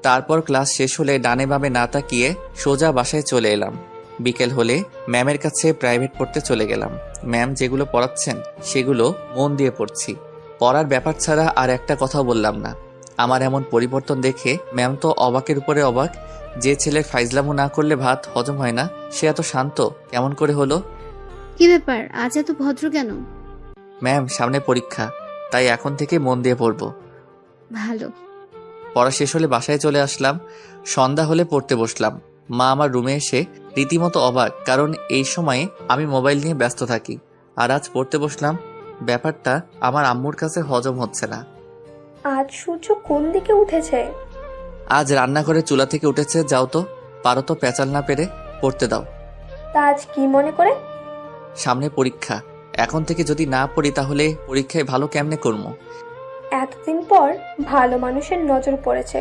তারপর ক্লাস শেষ হলে ডানে বামে না তাকিয়ে সোজা বাসায় চলে এলাম। বিকেল হলে ম্যামের কাছে প্রাইভেট পড়তে চলে গেলাম। ম্যাম যেগুলো পড়াচ্ছেন সেগুলো মন দিয়ে পড়ছি। পড়ার ব্যাপার ছাড়া আর একটা কথা বললাম না। আমার এমন পরিবর্তন দেখে ম্যাম তো অবাকের উপরে অবাক। যে ছেলের ফাইজলামো না করলে ভাত হজম হয় না, সে এত শান্ত কেমন করে হলো? কি ব্যাপার, আজ এত ভদ্র কেন? ম্যাম, সামনে পরীক্ষা, তাই এখন থেকে মন দিয়ে পড়বো। ভালো। পড়া শেষ হলে বাসায় চলে আসলাম। সন্ধ্যা হলে পড়তে বসলাম। মা আমার রুমে এসে রীতিমতো অবাক, কারণ এই সময়ে আমি মোবাইল নিয়ে ব্যস্ত থাকি। আর আজ পড়তে বসলাম। ব্যাপারটা আমার আম্মুর কাছে হজম হচ্ছে না। আজ সূর্য কোন দিকে উঠেছে? আজ রান্নাঘরে চুলা থেকে উঠেছে। যাও তো, পারো তো পেঁচাল না পেরে পড়তে দাও। তা আজ কি মনে করে? সামনে পরীক্ষা, এখন থেকে যদি না পড়ি তাহলে পরীক্ষায় ভালো কেমনে করবো? এতদিন পর ভালো মানুষের নজর পড়েছে,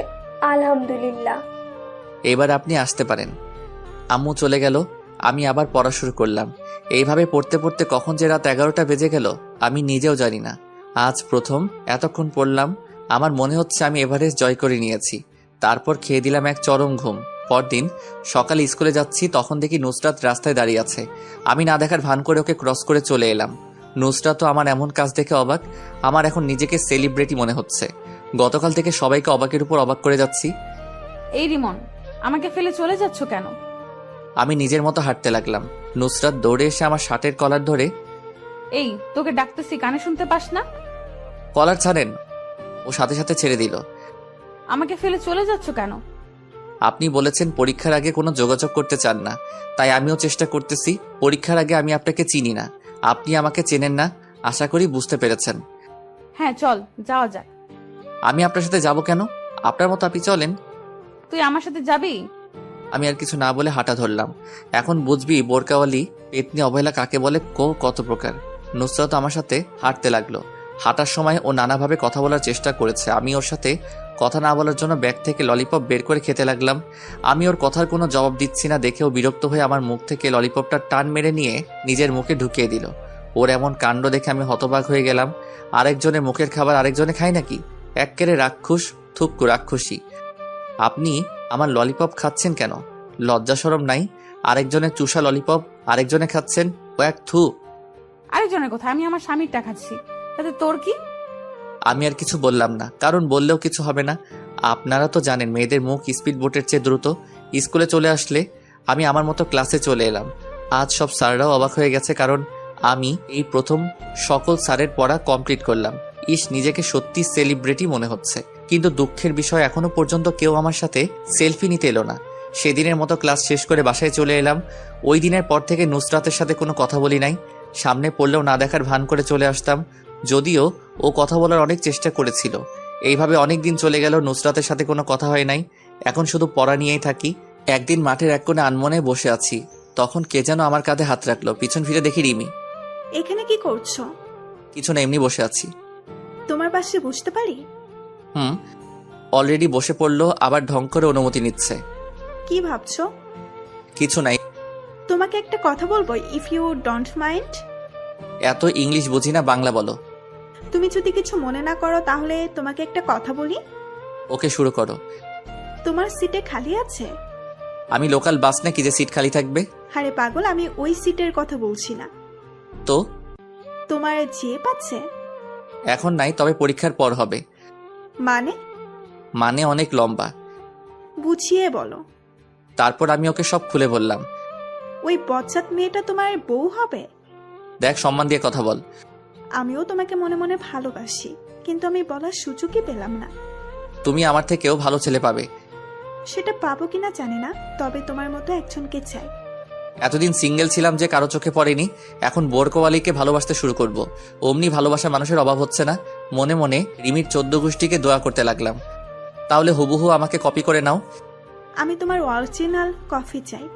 আলহামদুলিল্লাহ। এবার আপনি আসতে পারেন। আম্মু চলে গেল, আমি আবার পড়া শুরু করলাম। এইভাবে পড়তে পড়তে কখন যে রাত 11টা বেজে গেল আমি নিজেও জানি না। আজ প্রথম এতক্ষণ পড়লাম, আমার মনে হচ্ছে আমি এভারেস্ট জয় করে নিয়েছি। তারপর খেয়ে দিলাম এক চরম ঘুম। পরদিন সকালে স্কুলে যাচ্ছি, তখন দেখি নুসরাত রাস্তায় দাঁড়িয়ে আছে। আমি না দেখার ভান করে ওকে ক্রস করে চলে এলাম। নুসরাতও আমার এমন কাজ দেখে অবাক। আমার এখন নিজেকে সেলিব্রিটি মনে হচ্ছে। গতকাল থেকে সবাইকে অবাকের উপর অবাক করে যাচ্ছি। এই রিমন, আমাকে ফেলে চলে যাচ্ছ কেন? আমি নিজের মতো হাঁটতে লাগলাম। নুসরাত দৌড়ে এসে আমার শার্টের কলার ধরে, এই তোকে ডাকতেছি, কানে শুনতে পাস না? কলার ছাড়েন। ও সাথে সাথে ছেড়ে দিল। আমাকে ফেলে চলে যাচ্ছ কেন? আপনি বলেছেন পরীক্ষার আগে কোনো যোগাযোগ করতে চান না, তাই আমিও চেষ্টা করতেছি। পরীক্ষার আগে আমি আপনাকে চিনি না, আপনি আমাকে চেনেন না, আশা করি বুঝতে পেরেছেন। হ্যাঁ চল, যাওয়া যাক। আমি আপনার সাথে যাব কেন? আপনার মতো আপনি চলেন। তুই আমার সাথে যাবি? আমি আর কিছু না বলে হাঁটা ধরলাম। এখন বুঝবি বোরকাওয়ালি পেতনি অবহেলা কাকে বলে, কত প্রকার। নুসরাত আমার সাথে হাঁটতে লাগলো। হাঁটার সময় ও নানাভাবে কথা বলার চেষ্টা করেছে। আমি ওর সাথে কথা না বলার জন্য ব্যাগ থেকে ললিপপ বের করে খেতে লাগলাম। আমি ওর কথার কোনো জবাব দিচ্ছি না দেখেও বিরক্ত হয়ে আমার মুখ থেকে ললিপপটা টান মেরে নিয়ে নিজের মুখে ঢুকিয়ে দিল। ওর এমন কাণ্ড দেখে আমি হতবাক হয়ে গেলাম। আরেকজনের মুখের খাবার আরেকজনে খায় নাকি? এক্কেরে রাক্ষুস, থুক্কু রাক্ষসী। আপনি আমার ললিপপ খাচ্ছেন কেন? লজ্জা শরম নাই? আরেকজনের চুষা ললিপপ আরেকজনে খাচ্ছেন, ও এক থু। আরেকজনের কথা, আমি আমার স্বামীরটা খাচ্ছি, তাতে তোর কি? আমি আর কিছু বললাম না, কারণ বললেও কিছু হবে না। আপনারা তো জানেন মেয়েদের মুখ স্পিড বোটের চেয়ে দ্রুত। স্কুলে চলে আসলে আমি আমার মতো ক্লাসে চলে এলাম। আজ সব স্যাররাও অবাক হয়ে গেছে, কারণ আমি এই প্রথম সকল স্যারের পড়া কমপ্লিট করলাম। নিজেকে সত্যি সেলিব্রিটি মনে হচ্ছে। কিন্তু দুঃখের বিষয়, এখনো পর্যন্ত কেউ আমার সাথে সেলফি নিতে এলো না। সেদিনের মতো ক্লাস শেষ করে বাসায় চলে এলাম। ওই দিনের পর থেকে নুসরাতের সাথে কোনো কথা বলি নাই। সামনে পড়লেও না দেখার ভান করে চলে আসতাম, যদিও ও কথা বলার অনেক চেষ্টা করেছিল। এইভাবে অনেক দিন চলে গেল, নুসরাতের সাথে কোনো কথা হয় নাই। এখন শুধু পড়া নিয়েই থাকি। একদিন মাঠের এক কোণে আনমনে বসে আছি, তখন কে যেন আমার কাঁধে হাত রাখলো। পিছন ফিরে দেখি রিমি। এখানে কি করছো? কিছু না, এমনি বসে আছি। তোমার পাশে বসতে পারি? অলরেডি বসে পড়লো, আবার ঢং করে অনুমতি নিচ্ছে। কি ভাবছো? কিছু নাই। তোমাকে একটা কথা বলবো, ইফ ইউ ডোন্ট মাইন্ড। এত ইংলিশ বুঝি না, বাংলা বলো। তুমি যদি কিছু মনে না করো তাহলে তোমাকে একটা কথা বলি। ওকে, শুরু করো। তোমার সিটে খালি আছে? আমি লোকাল বাস নাকি যে সিট খালি থাকবে? আরে পাগল, আমি ওই সিটের কথা বলছি না। তো তোমার জেব আছে? এখন নাই, তবে পরীক্ষার পর হবে। মানে অনেক লম্বা। বুঝিয়ে বলো। তারপর আমি ওকে সব খুলে বললাম। ওই বজ্জাত মেয়েটা তোমার বউ হবে? দেখ, সম্মান দিয়ে কথা বল। আমিও তোমাকে মনে মনে ভালোবাসি, কিন্তু আমি বলার সুযোগই পেলাম না। তুমি আমার থেকেও ভালো ছেলে পাবে। সেটা পাবো কিনা জানি না, তবে তোমার মতো একজনকে চাই। এতদিন সিঙ্গেল ছিলাম যে কারো চোখে পড়েনি, এখন বোরকওয়ালিকে ভালোবাসতে শুরু করব। অমনি ভালোবাসা মানুষের অভাব হচ্ছে না। মনে মনে রিমির 14 গোষ্ঠীকে দোয়া করতে লাগলাম, তাহলে হুবহু আমাকে কপি করে নাও। আমি তোমার অরিজিনাল কফি চাই।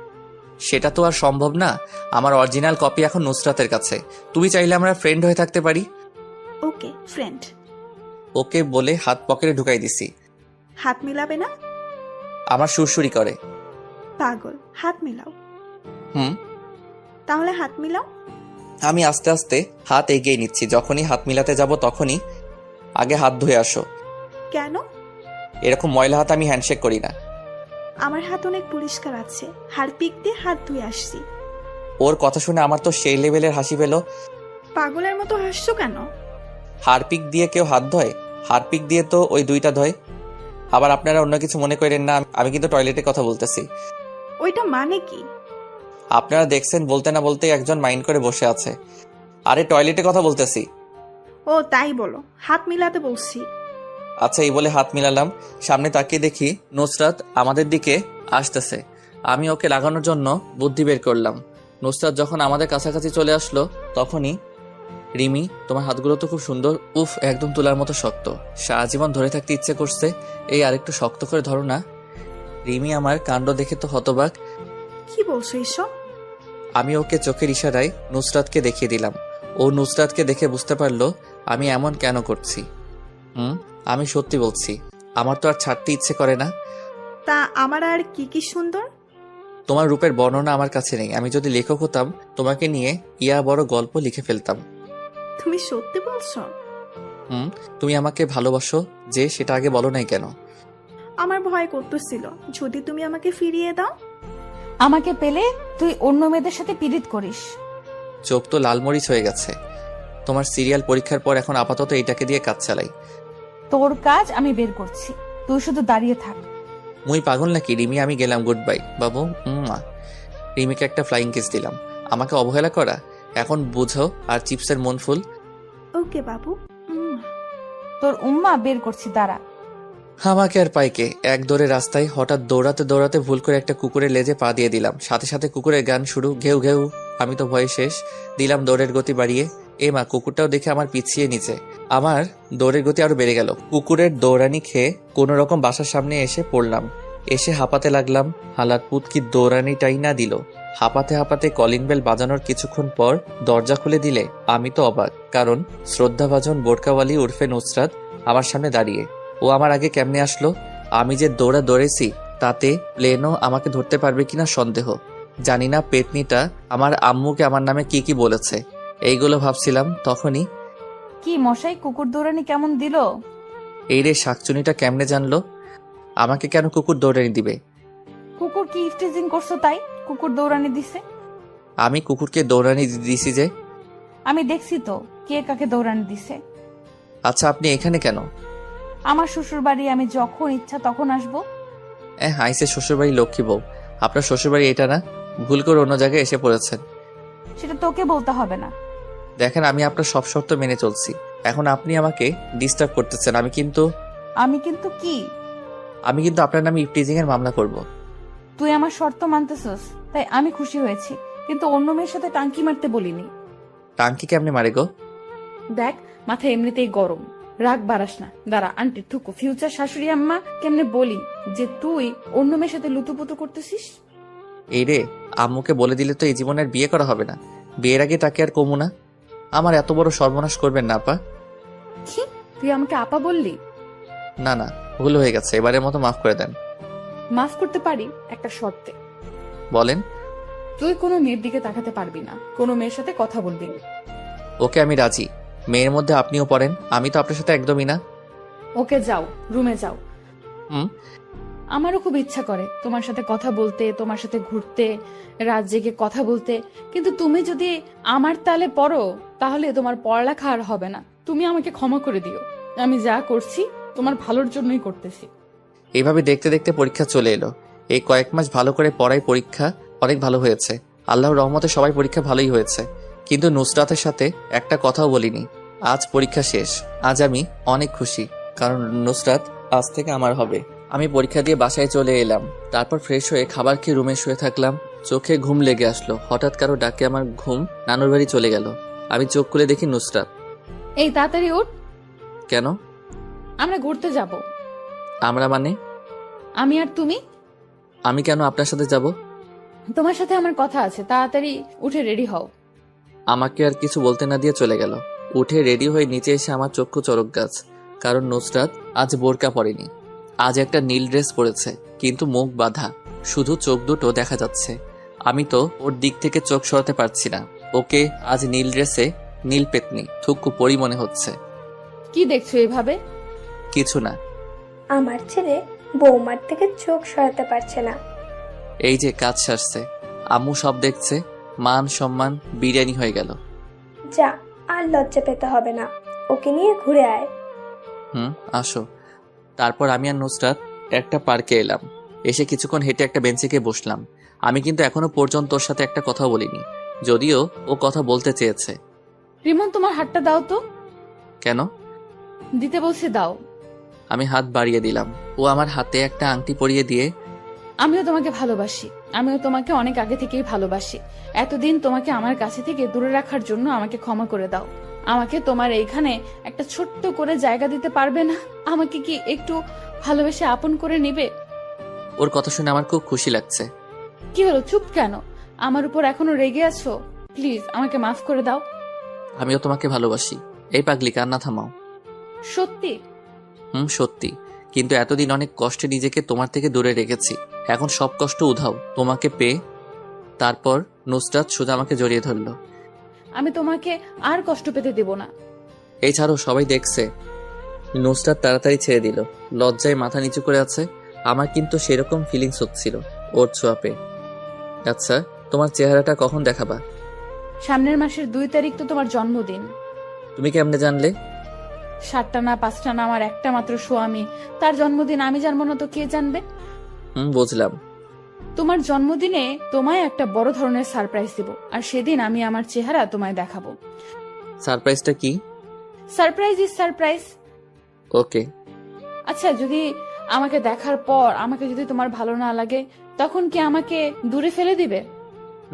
সেটা তো আর সম্ভব না। আমার অরিজিনাল কপি এখন নুসরাতের কাছে। তুমি চাইলে আমরা ফ্রেন্ড হয়ে থাকতে পারি। ওকে, ফ্রেন্ড। ওকে বলে হাত পকেটে ঢুকাই দিছি। হাত মিলাবে না? আমার সুরসুরি করে। পাগল, হাত মিলাও। হুম। তাহলে হাত মিলাও। আমি আস্তে আস্তে হাত এগিয়ে নিচ্ছি। যখনই হাত মিলাতে যাব তখনই আগে হাত ধুয়ে আসো। কেন? এরকম ময়লা হাত আমি হ্যান্ডশেক করি না। আমার হাত অনেক পরিষ্কার আছে, হারপিক দিয়ে হাত ধুয়ে আসছি। ওর কথা শুনে আমার তো সেই লেভেলের হাসি পেল। পাগলের মতো হাসছো কেন? হারপিক দিয়ে কেউ হাত ধয়? হারপিক দিয়ে তো ওই দুইটা ধয়। আবার আপনারা অন্য কিছু মনে করেন না, আমি কিন্তু টয়লেটের কথা বলতেছি। ওইটা মানে কি? আপনারা দেখছেন বলতে না বলতে একজন মাইন্ড করে বসে আছে। আরে টয়লেটের কথা বলতেছি। ও তাই বলো, হাত মিলাতে বলছি। আচ্ছা, এই বলে হাত মিলালাম। সামনে তাকিয়ে দেখি নুসরাত আমাদের দিকে আসতেছে। আমি ওকে লাগানোর জন্য বুদ্ধি বের করলাম। নুসরাত যখন আমাদের কাছাকাছি চলে আসলো তখনই, রিমি তোমার হাতগুলো তো খুব সুন্দর, উফ একদম তুলার মতো শক্ত, সারাজীবন ধরে থাকতে ইচ্ছে করছে, এই আরেকটু শক্ত করে ধরো না। রিমি আমার কাণ্ড দেখে তো হতবাক। কি বলছো এসব? আমি ওকে চোখের ইশারায় নুসরাতকে দেখিয়ে দিলাম। ও নুসরাতকে দেখে বুঝতে পারলো আমি এমন কেন করছি। আমি সত্যি বলছি, আমার তো আর ছাড়তে ইচ্ছে করে না। তা আমার আর কি কি সুন্দর? তোমার রূপের বর্ণনা আমার কাছে নেই। আমি যদি লেখক হতাম তোমাকে নিয়ে বড় গল্প লিখে ফেলতাম। তুমি সত্যি বলছো? তুমি আমাকে ভালোবাসো যে সেটা আগে বলো নাই কেন? আমার ভয় করতেছিল যদি তুমি আমাকে ফিরিয়ে দাও। আমাকে পেলে তুই অন্য মেয়েদের সাথে পীড়িত করিস। চোখ তো লালমরিচ হয়ে গেছে। তোমার সিরিয়াল পরীক্ষার পর এখন আপাতত এটাকে দিয়ে কাজ চালাই। তোর কাজ আমি বের করছি, তুই শুধু দাঁড়িয়ে থাক। মুই পাগল নাকি রিমি? আমি গেলাম, গুড বাই বাবু। রিমিকে একটা ফ্লাইং কিস দিলাম। আমাকে অবহেলা করা এখন বুঝো, আর চিপসের মন ফুল। ওকে বাবু। তোর উম্মা বের করছি, দাঁড়া। আমাকে আর পাইকে এক দৌড়ে রাস্তায় হঠাৎ দৌড়াতে দৌড়াতে ভুল করে একটা কুকুরের লেজে পা দিয়ে দিলাম। সাথে সাথে কুকুরের গান শুরু, ঘেউ ঘেউ। আমি তো ভয়ে শেষ। দিলাম দৌড়ের গতি বাড়িয়ে। মা, কুকুরটাও দেখে আমার পিছিয়ে নিচে। আমার দৌড়ের গতি আরো বেড়ে গেল। কুকুরের দৌড়ানি খেয়ে কোনো রকম বাসার সামনে এসে পড়লাম। এসে হাঁপাতে লাগলাম। হালাত পুত কি দৌড়ানিটাই না দিল। হাঁপাতে হাঁপাতে কলিং বেল বাজানোর কিছুক্ষণ পর দরজা খুলে দিলে আমি তো অবাক, কারণ শ্রদ্ধাভাজন বোরকাওয়ালি উর্ফে নুসরাত আমার সামনে দাঁড়িয়ে। ও আমার আগে কেমনে আসলো? আমি যে দৌড়েছি তাতে প্লেনও আমাকে ধরতে পারবে কিনা সন্দেহ। জানি না পেতনিটা আমার আম্মুকে আমার নামে কি কি বলেছে। এইগুলো ভাবছিলাম তখনই। কি মশাই, কুকুর দৌড়ানি কেমন দিল? এই রে, শাকচুনিটা কেমনে জানলো? আমাকে কেন কুকুর দৌড়ানি দিবে? কুকুর কি ইফটিজিং করছো তাই কুকুর দৌড়ানি দিছে? আমি কুকুরকে দৌড়ানি দিছি যে? আমি দেখছি তো কে কাকে দৌড়ানি দিছে। আচ্ছা, আপনি এখানে কেন? আমার শ্বশুর বাড়ি, আমি যখন ইচ্ছা তখন আসবো। আইসে শ্বশুরবাড়ি লক্ষ্মী বউ। আপনার শ্বশুরবাড়ি এটা না, ভুল করে অন্য জায়গায় এসে পড়েছেন। সেটা তোকে বলতে হবে না। দেখেন, আমি আপনার সব শর্ত মেনে চলছি। এখন আপনি আমাকে ডিস্টার্ব করতেছেন। আমি কিন্তু কি? আমি কিন্তু আপনার নামে ইফটিজিং এর মামলা করব। তুই আমার শর্ত মানতেছস তাই আমি খুশি হয়েছি, কিন্তু অন্য মেয়ের সাথে টাঙ্কি মারতে বলিনি। টাঙ্কি কেমনে মারে গো? দেখ, মাথা এমনিতেই গরম, রাগ বাড়াস না। দাঁড়া, আন্টি ঠুকু ফিউচার শাশুড়ি আম্মা কেমনে বলি যে তুই অন্য মেয়ের সাথে লুতুপুতু করতেছিস। এই রে, আম্মুকে বলে দিলে তো এই জীবনে আর বিয়ে করা হবে না। বিয়ের আগে তাকে আর কমু না। আমার এত বড় সর্বনাশ করবেন না আপা। কি, তুই আমাকে আপা বললি? না না, ভুল হয়ে গেছে, এবারের মতো মাফ করে দেন। মাফ করতে পারি একটা শর্তে। বলেন। তুই কোনো মেয়ের দিকে তাকাতে পারবি না, কোনো মেয়ের সাথে কথা বলবি না। ওকে, আমি রাজি। মেয়ের মধ্যে আপনিও পড়েন, আমি তো আপনার সাথে একদমই না। ওকে, যাও, রুমে যাও। হুম। আমারও খুব ইচ্ছা করে তোমার সাথে কথা বলতে, তোমার সাথে ঘুরতে, রাত জেগে কথা বলতে, কিন্তু তুমি যদি আমার তালে পড়ো তাহলে তোমার পড়ালেখা আর হবে না। তুমি আমাকে ক্ষমা করে দিও। আমি যা করছি তোমার ভালোর জন্যই করতেছি। এইভাবে দেখতে দেখতে পরীক্ষা চলে এলো। এই কয়েক মাস ভালো করে পড়াই পরীক্ষা অনেক ভালো হয়েছে। আল্লাহর রহমতে সবাই পরীক্ষা ভালোই হয়েছে, কিন্তু নুসরাতের সাথে একটা কথাও বলিনি। আজ পরীক্ষা শেষ। আজ আমি অনেক খুশি, কারণ নুসরাত আজ থেকে আমার হবে। আমি পরীক্ষা দিয়ে বাসায় চলে এলাম। তারপর ফ্রেশ হয়ে খাবার খেয়ে রুমে শুয়ে থাকলাম। চোখে ঘুম লেগে আসলো। হঠাৎ কারো ডাকে আমার ঘুম নানুর বাড়ি চলে গেল। আমি চোখ খুলে দেখি নুসরাত। এই তাড়াতাড়ি উঠ, কেন? আমরা ঘুরতে যাব। আমরা মানে? আমি আর তুমি। আমি কেন আপনার সাথে যাব? তোমার সাথে আমার কথা আছে, তাড়াতাড়ি উঠে রেডি হও। আমাকে আর কিছু বলতে না দিয়ে চলে গেল। উঠে রেডি হয়ে নিচে এসে আমার চক্ষু চড়ক গাছ, কারণ নুসরাত আজ বোরকা পরেনি। আজ একটা নীল ড্রেস পরেছে, কিন্তু মুখ বাঁধা, শুধু চোখ দুটো দেখা যাচ্ছে। আমি তো ওর দিক থেকে চোখ সরাতে পারছি না। ওকে আজ নীল ড্রেসে নীল পেতনি থুক্কু পরি মনে হচ্ছে। কি দেখছো এভাবে? কিছু না। আমার ছেলে বৌমার থেকে চোখ সরাতে পারছে না। এই যে কাজ সারছে, আম্মু সব দেখছে, মান সম্মান বিরিয়ানি হয়ে গেল। যা, আর লজ্জা পেতে হবে না, ওকে নিয়ে ঘুরে আয়। আসো। তারপর আমি আর নুসরাত একটা পার্কে এলাম। এসে কিছুক্ষণ হেঁটে একটা বেঞ্চে গিয়ে বসলাম। আমি কিন্তু এখনো পর্যন্ত ওর সাথে একটা কথা বলিনি, যদিও ও কথা বলতে চেয়েছে। রিমন, তোমার হাতটা দাও তো। কেন? দিতে বলছে, দাও। আমি হাত বাড়িয়ে দিলাম। ও আমার হাতে একটা আংটি পরিয়ে দিয়ে, আমিও তোমাকে ভালোবাসি, আমিও তোমাকে অনেক আগে থেকেই ভালোবাসি। এতদিন তোমাকে আমার কাছে থেকে দূরে রাখার জন্য আমাকে ক্ষমা করে দাও। আমাকে তোমার এইখানে একটা ছোট্ট করে জায়গা দিতে পারবে না? আমাকে কি একটু ভালোবেসে আপন করে নিবে? ওর কথা শুনে আমার খুব খুশি লাগছে। কি হলো, চুপ কেন? আমার উপর এখনো রেগে আছো? প্লিজ আমাকে মাফ করে দাও। আমিও তোমাকে ভালোবাসি। এই পাগলি, কান্না থামাও। সত্যি? সত্যি। কিন্তু এতদিন অনেক কষ্টে নিজেকে তোমার থেকে দূরে রেখেছি। এখন সব কষ্ট উধাও তোমাকে পেয়ে। তারপর নুসরাত সোজা আমাকে জড়িয়ে ধরলো। আমি তোমাকে আর কষ্ট পেতে দেব না। এই ছাড়ো, সবাই দেখছে। নুসরাত তাড়াতাড়ি ছেড়ে দিল। লজ্জায় মাথা নিচু করে আছে। আমার কিন্তু সেরকম ফিলিংস হচ্ছিল ওর ছোঁয়া পেয়ে। আচ্ছা, তোমার চেহারাটা কখন দেখাবা? সামনের মাসের 2 তারিখ তো তোমার জন্মদিন। তুমি কেমনে জানলে? 7টা না 5টা না আমার একটা মাত্র স্বামী, তার জন্মদিন আমি জানবো না তো কে জানবে? বুঝলাম। তোমার জন্মদিনে তোমায় একটা বড় ধরনের সারপ্রাইজ দেব, আর সেদিন আমি আমার চেহারা তোমায় দেখাবো। সারপ্রাইজটা কি? Surprise is surprise. ওকে। আচ্ছা, যদি আমাকে দেখার পর আমাকে যদি তোমার ভালো না লাগে, তখন কি আমাকে দূরে ফেলে দিবে?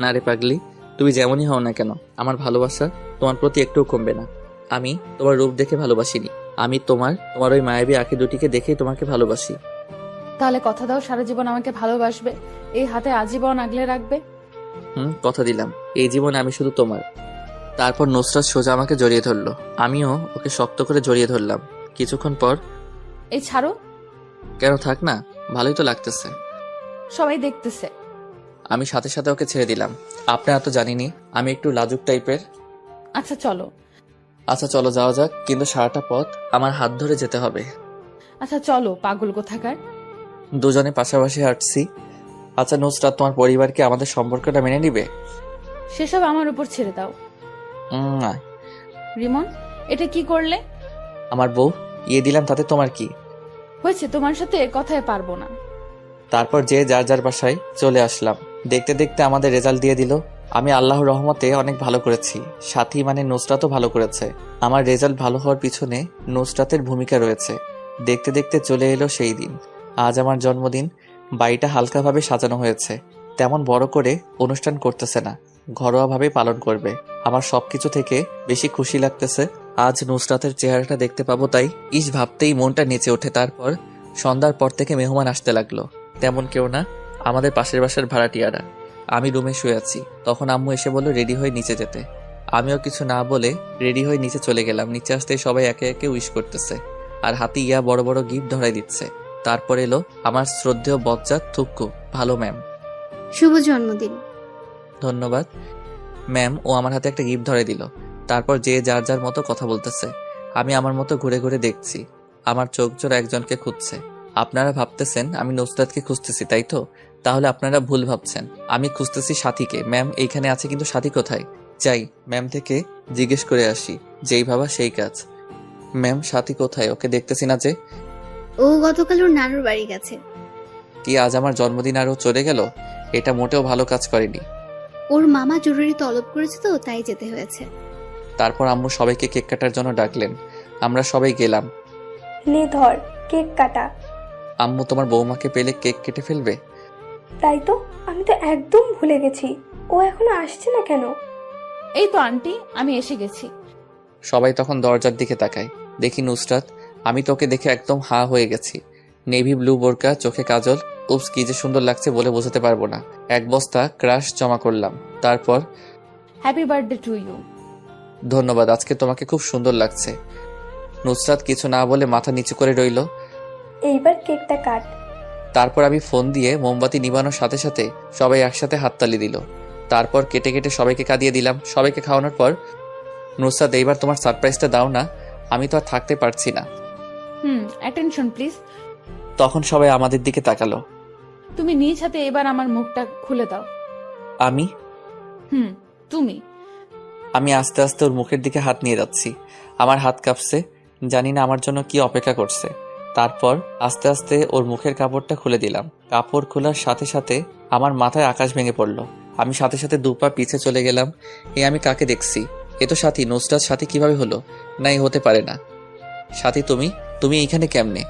না রে পাগলি, তুমি যেমনই হও না কেন, আমার ভালোবাসা তোমার প্রতি একটুও কমবে না। আমি তোমার রূপ দেখে ভালোবাসিনি, আমি তোমার ওই মায়াবী আঁখি দুটিকে দেখেই তোমাকে ভালোবাসি। তাহলে কথা দাও সারা জীবন আমাকে ভালোবাসবে, এই হাতে আজীবন আগলে রাখবে। কথা দিলাম, এই জীবনে আমি শুধু তোমার। তারপর নুসরাত সোজা আমাকে জড়িয়ে ধরলো, আমিও ওকে শক্ত করে জড়িয়ে ধরলাম। কিছুক্ষণ পর, এই ছাড়ো। কেন, থাক না, ভালোই তো লাগতেছে। সবাই দেখতেছে। আমি সাথে সাথে ওকে ছেড়ে দিলাম। আপনারা তো জানিনি আমি একটু লাজুক টাইপের। আচ্ছা চলো। আচ্ছা চলো, যাওয়া যাক, কিন্তু সারাটা পথ আমার হাত ধরে যেতে হবে। আচ্ছা চলো, পাগল কোথাকার। দুজনে পাশাপাশি হাঁটছি। আচ্ছা নুসরাত, তোমার পরিবার কি আমাদের সম্পর্কটা মেনে নিবে? সেসব আমার উপর ছেড়ে দাও। না। রিমন, এটা কি করলে? আমার বউ, দিলাম, তাতে তোমার কি? হয়েছে, তোমার সাথে কথায় পারবো না। তারপর যে যার যার বাসায় চলে আসলাম। দেখতে দেখতে আমাদের রেজাল্ট দিয়ে দিল। আমি আল্লাহর রহমতে অনেক ভালো করেছি, সাথী মানে নুসরাতও ভালো করেছে। আমার রেজাল্ট ভালো হওয়ার পিছনে নুসরাতের ভূমিকা রয়েছে। দেখতে দেখতে চলে এলো সেই দিন। আজ আমার জন্মদিন। বাড়িটা হালকাভাবে সাজানো হয়েছে, তেমন বড় করে অনুষ্ঠান করতেছে না, ঘরোয়াভাবে পালন করবে। আমার সবকিছু থেকে বেশি খুশি লাগতেছে আজ নুসরাতের চেহারাটা দেখতে পাবো, তাই ভাবতেই মনটা নেচে ওঠে। তারপর সন্ধ্যার পর থেকে মেহমান আসতে লাগলো। তেমন কেউ না, আমাদের পাশের বাসার ভাড়াটিয়ারা। আমি রুমে শুয়ে আছি, তখন আম্মু এসে বলল রেডি হয়ে নিচে যেতে। আমিও কিছু না বলে রেডি হয়ে নিচে চলে গেলাম। নিচে আসতেই সবাই একে একে উইশ করতেছে, আর হাতে বড় বড় গিফট ধরাই দিচ্ছে। তারপর এলো আমার শ্রদ্ধেয় বজ্জাত থুক্কু। ভালো ম্যাম। শুভ জন্মদিন। ধন্যবাদ ম্যাম। ও আমার হাতে একটা গিফট ধরে দিল। তারপর যে যার যার মতো কথা বলতেছে। আমি আমার মতো ঘুরে ঘুরে দেখছি। আমার চোখ জোড়া একজনকে খুঁজছে। আপনারা ভাবতেছেন আমি নুসরাতকে খুঁজতেছি, তাই তো? তাহলে আপনারা ভুল ভাবছেন, আমি খুঁজতেছি সাথীকে। ম্যাম এইখানে আছে, কিন্তু সাথী কোথায়? যাই ম্যাম থেকে জিজ্ঞেস করে আসি। যেই ভাবা সেই কাজ। ম্যাম, সাথী কোথায়? ওকে দেখতেছি না যে। ও গতকাল ওর নানুর বাড়ি গেছে। কি আজ আমার জন্মদিন আর ও চলে গেল? এটা মোটেও ভালো কাজ করেনি। ওর মামা জরুরি তলব করেছে তো, তাই যেতে হয়েছে। তারপর আম্মু সবাইকে কেক কাটার জন্য ডাকলেন। আমরা সবাই গেলাম। নে ধর, কেক কাটা। আম্মু তোমার বৌমাকে পেলে কেক কেটে ফেলবে। তাই তো, আমি তো একদম ভুলে গেছি। ও এখনো আসছে না কেন? এই তো আন্টি, আমি এসে গেছি। সবাই তখন দরজার দিকে তাকায়। দেখি নুসরাত। আমি তোকে দেখে একদম হা হয়ে গেছি। নেভি ব্লু বোরকা, চোখে কাজল, উপস কি যে সুন্দর লাগছে বলে বোঝাতে পারবো না। এক বস্তা ক্রাশ জমা করলাম। তারপর হ্যাপি বার্থডে টু ইউ। ধন্যবাদ, আজকে তোমাকে খুব সুন্দর লাগছে। নুসরাত কিছু না বলে মাথা নিচু করে রইল। এইবার কেকটা কাট। তারপর আমি ফোন দিয়ে মোমবাতি নিবানোর সাথে সাথে সবাই একসাথে হাততালি দিল। তারপর কেটে কেটে সবাইকে কাঁদিয়ে দিলাম। সবাইকে খাওয়ানোর পর নুসরাত, এইবার তোমার সারপ্রাইজটা দাও না, আমি তো আর থাকতে পারছি না। Attention please. তখন সবাই আমাদের দিকে তাকালো। তুমি নিজ হাতে এবার আমার মুখটা খুলে দাও। আমি তুমি। আমি আস্তে আস্তে ওর মুখের দিকে হাত নিয়ে যাচ্ছি। আমার হাত কাঁপছে, জানি না আমার জন্য কি অপেক্ষা করছে। তারপর আস্তে আস্তে ওর মুখের কাপড়টা খুলে দিলাম। কাপড় খোলার সাথে সাথে আমার মাথায় আকাশ ভেঙে পড়ল। আমি সাথে সাথে দুপা পিছে চলে গেলাম। আমি কাকে দেখছি? এ তো সাথী। নুসরাত সাথী কিভাবে হলো? না, হতে পারে না। সাথী, তুমি এইখানে কেমনে?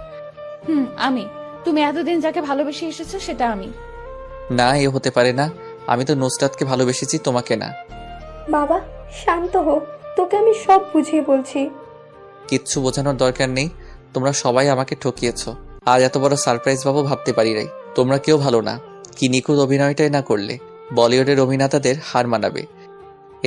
আমি। তুমি এতদিন যাকে ভালোবেসে এসেছো সেটা আমি। না, হতে পারে না। আমি তো নুসরাতকে ভালোবেসেছি, তোমাকে না। বাবা শান্ত হো, তোকে আমি সব বুঝিয়ে বলছি। কিচ্ছু বোঝানোর দরকার নেই। তোমরা সবাই আমাকে ঠকিয়েছো। আজ এত বড় সারপ্রাইজ পাবো ভাবতে পারি নাই। তোমরা কেউ ভালো না। কি নিখুঁত অভিনয়টাই না করলে, বলিউডের অভিনেতাদের হার মানাবে।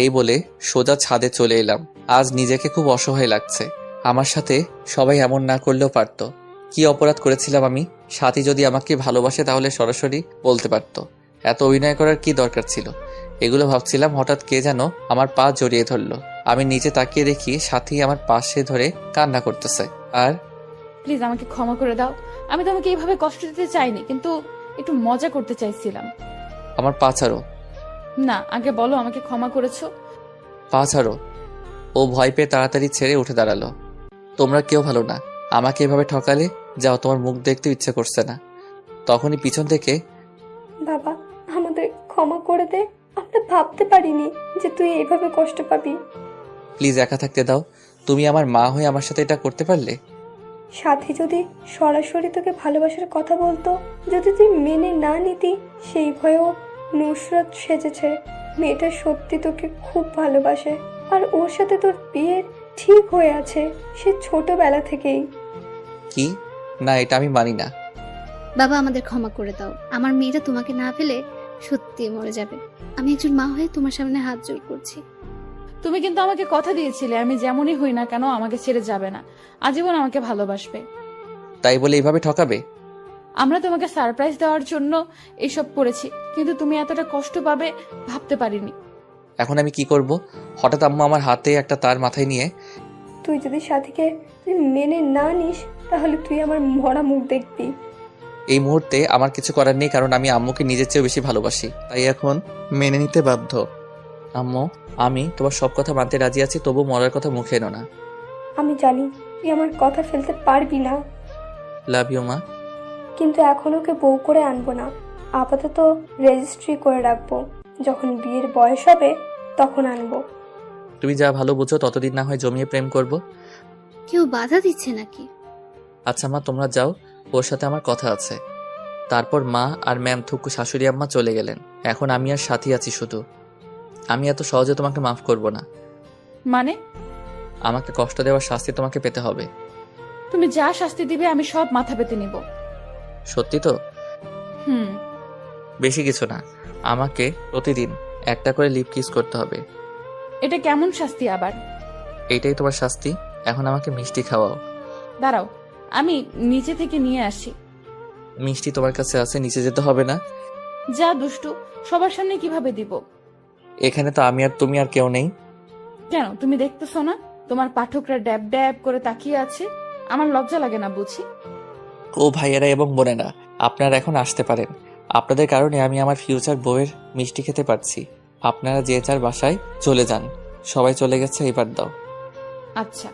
এই বলে সোজা ছাদে চলে এলাম। আজ নিজেকে খুব অসহায় লাগছে। আমার সাথে সবাই এমন না করলেও পারতো। কি অপরাধ করেছিলাম আমি? সাথী যদি আমাকে ভালোবাসে তাহলে সরাসরি বলতে পারতো। এত অভিনয় করার কি দরকার ছিল? এগুলো ভাবছিলাম, হঠাৎ কে যেন আমার পা জড়িয়ে ধরলো। আমি নিচে তাকিয়ে দেখি সাথী আমার পাশে ধরে কান্না করতেছে। আর প্লিজ আমাকে ক্ষমা করে দাও। আমি তোমাকে এইভাবে কষ্ট দিতে চাইনি, কিন্তু একটু মজা করতে চাইছিলাম। আমার পা ছাড়ো, না, আগে বলো আমাকে ক্ষমা করেছো। পা ছাড়ো। ও ভয় পেয়ে তাড়াতাড়ি ছেড়ে উঠে দাঁড়ালো। তোমরা কেউ ভালো না, আমাকে এভাবে ঠকালে। যাও, তোমার মুখ দেখতে ইচ্ছে করছে না। তখনই পিছন থেকে বাবা, আমাদের ক্ষমা করে দে। আমরা ভাবতে পারিনি যে তুই এইভাবে কষ্ট পাবি। প্লিজ একা থাকতে দাও। তুমি আমার মা হয়ে আমার সাথে এটা করতে পারলে? সাথী যদি সরাসরি তোকে ভালোবাসার কথা বলতো, যদি তুই মেনে না নিতি, সেই ভয়েও নুসরত সেজেছে। মেয়েটা সত্যি তোকে খুব ভালোবাসে, আর ওর সাথে তোর বিয়ের ঠিক হয়ে আছে সে ছোটবেলা থেকেই। কি? না, এটা আমি মানি না। বাবা, আমাদের ক্ষমা করে দাও। আমার মেয়েটা তোমাকে না পেলে সত্যি মরে যাবে। আমি একজন মা হয়ে তোমার সামনে হাত জোড় করছি। তুমি কিন্তু আমাকে কথা দিয়েছিলে আমি যেমনই হই না কেন আমাকে ছেড়ে যাবে না, আজীবন আমাকে ভালোবাসবে। তাই বলে এইভাবে ঠকাবে? আমরা তোমাকে সারপ্রাইজ দেওয়ার জন্য এইসব করেছি, কিন্তু তুমি এতটা কষ্ট পাবে ভাবতে পারিনি। এখন আমি কি করব? হঠাৎ আম্মু আমার হাতে একটা তার মাথায় নিয়ে, তুই যদি সাথীকে তুই মেনে না নিস, তাহলে তুই আমার মরা মুখ দেখবি। এই মুহূর্তে আমার কিছু করার নেই, কারণ আমি আম্মুকে নিজের চেয়েও বেশি ভালোবাসি। তাই এখন মেনে নিতে বাধ্য। আম্মু, আমি তোমার সব কথা মানতে রাজি আছি, তবু মরার কথা মুখে এনো না। আমি জানি তুই আমার কথা ফেলতে পারবি না, লাভ ইউ মা। কিন্তু এখন ওকে বউ করে আনবো না। আপাতত রেজিস্ট্রি করে রাখবো, যখন বিয়ের বয়স হবে তখন আনবো। তুমি যা ভালো বুঝো, ততদিন না হয় জমিয়ে প্রেম করব। কেউ বাধা দিচ্ছে নাকি? আচ্ছা মা, তোমরা যাও, ওর সাথে আমার কথা আছে। তারপর মা আর ম্যাম থুকু শাশুড়ি আম্মা চলে গেলেন। এখন আমি আর সাথী আছি শুধু। আমি এত সহজে তোমাকে মাফ করব না। মানে? আমাকে কষ্ট দেওয়ার শাস্তি তোমাকে পেতে হবে। তুমি যা শাস্তি দিবে আমি সব মাথা পেতে নিব। সত্যি তো? হুম। বেশি কিছু না, আমাকে প্রতিদিন একটা করে লিপ কিস করতে হবে। এটা কেমন শাস্তি আবার? এইটাই তোমার শাস্তি। এখন আমাকে মিষ্টি খাওয়াও। দাঁড়াও, আমি নিচে থেকে নিয়ে আসি। মিষ্টি তোমার কাছে আছে, নিচে যেতে হবে না। যা দুষ্টু, সবার সামনে কিভাবে দিব? এখানে তো আমি আর তুমি আর কেউ নেই। কেন, তুমি দেখতেছো না তোমার পাঠকরা ড্যাব ড্যাব করে তাকিয়ে আছে? আমার লজ্জা লাগে না বুঝি? ও ভাইয়েরা এবং বোনেরা, আপনারা এখন আসতে পারেন। আপনাদের কারণে আমি আমার ফিউচার বউয়ের মিষ্টি খেতে পারছি। আপনারা যে যার বাসায় চলে যান। সবাই চলে গেছে, এবার দাও। আচ্ছা।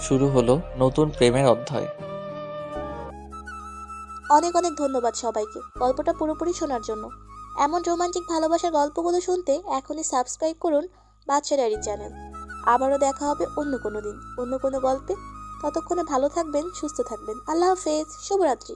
শুরু হলো নতুন প্রেমের অধ্যায়। অনেক অনেক ধন্যবাদ সবাইকে গল্পটা পুরোপুরি শোনার জন্য। এমন রোমান্টিক ভালোবাসার গল্পগুলো শুনতে এখনই সাবস্ক্রাইব করুন বাচ্চা ডায়েরি চ্যানেল। আবারও দেখা হবে অন্য কোনো দিন অন্য কোনো গল্পে। ততক্ষণে ভালো থাকবেন, সুস্থ থাকবেন। আল্লাহ হাফেজ, শুভরাত্রি।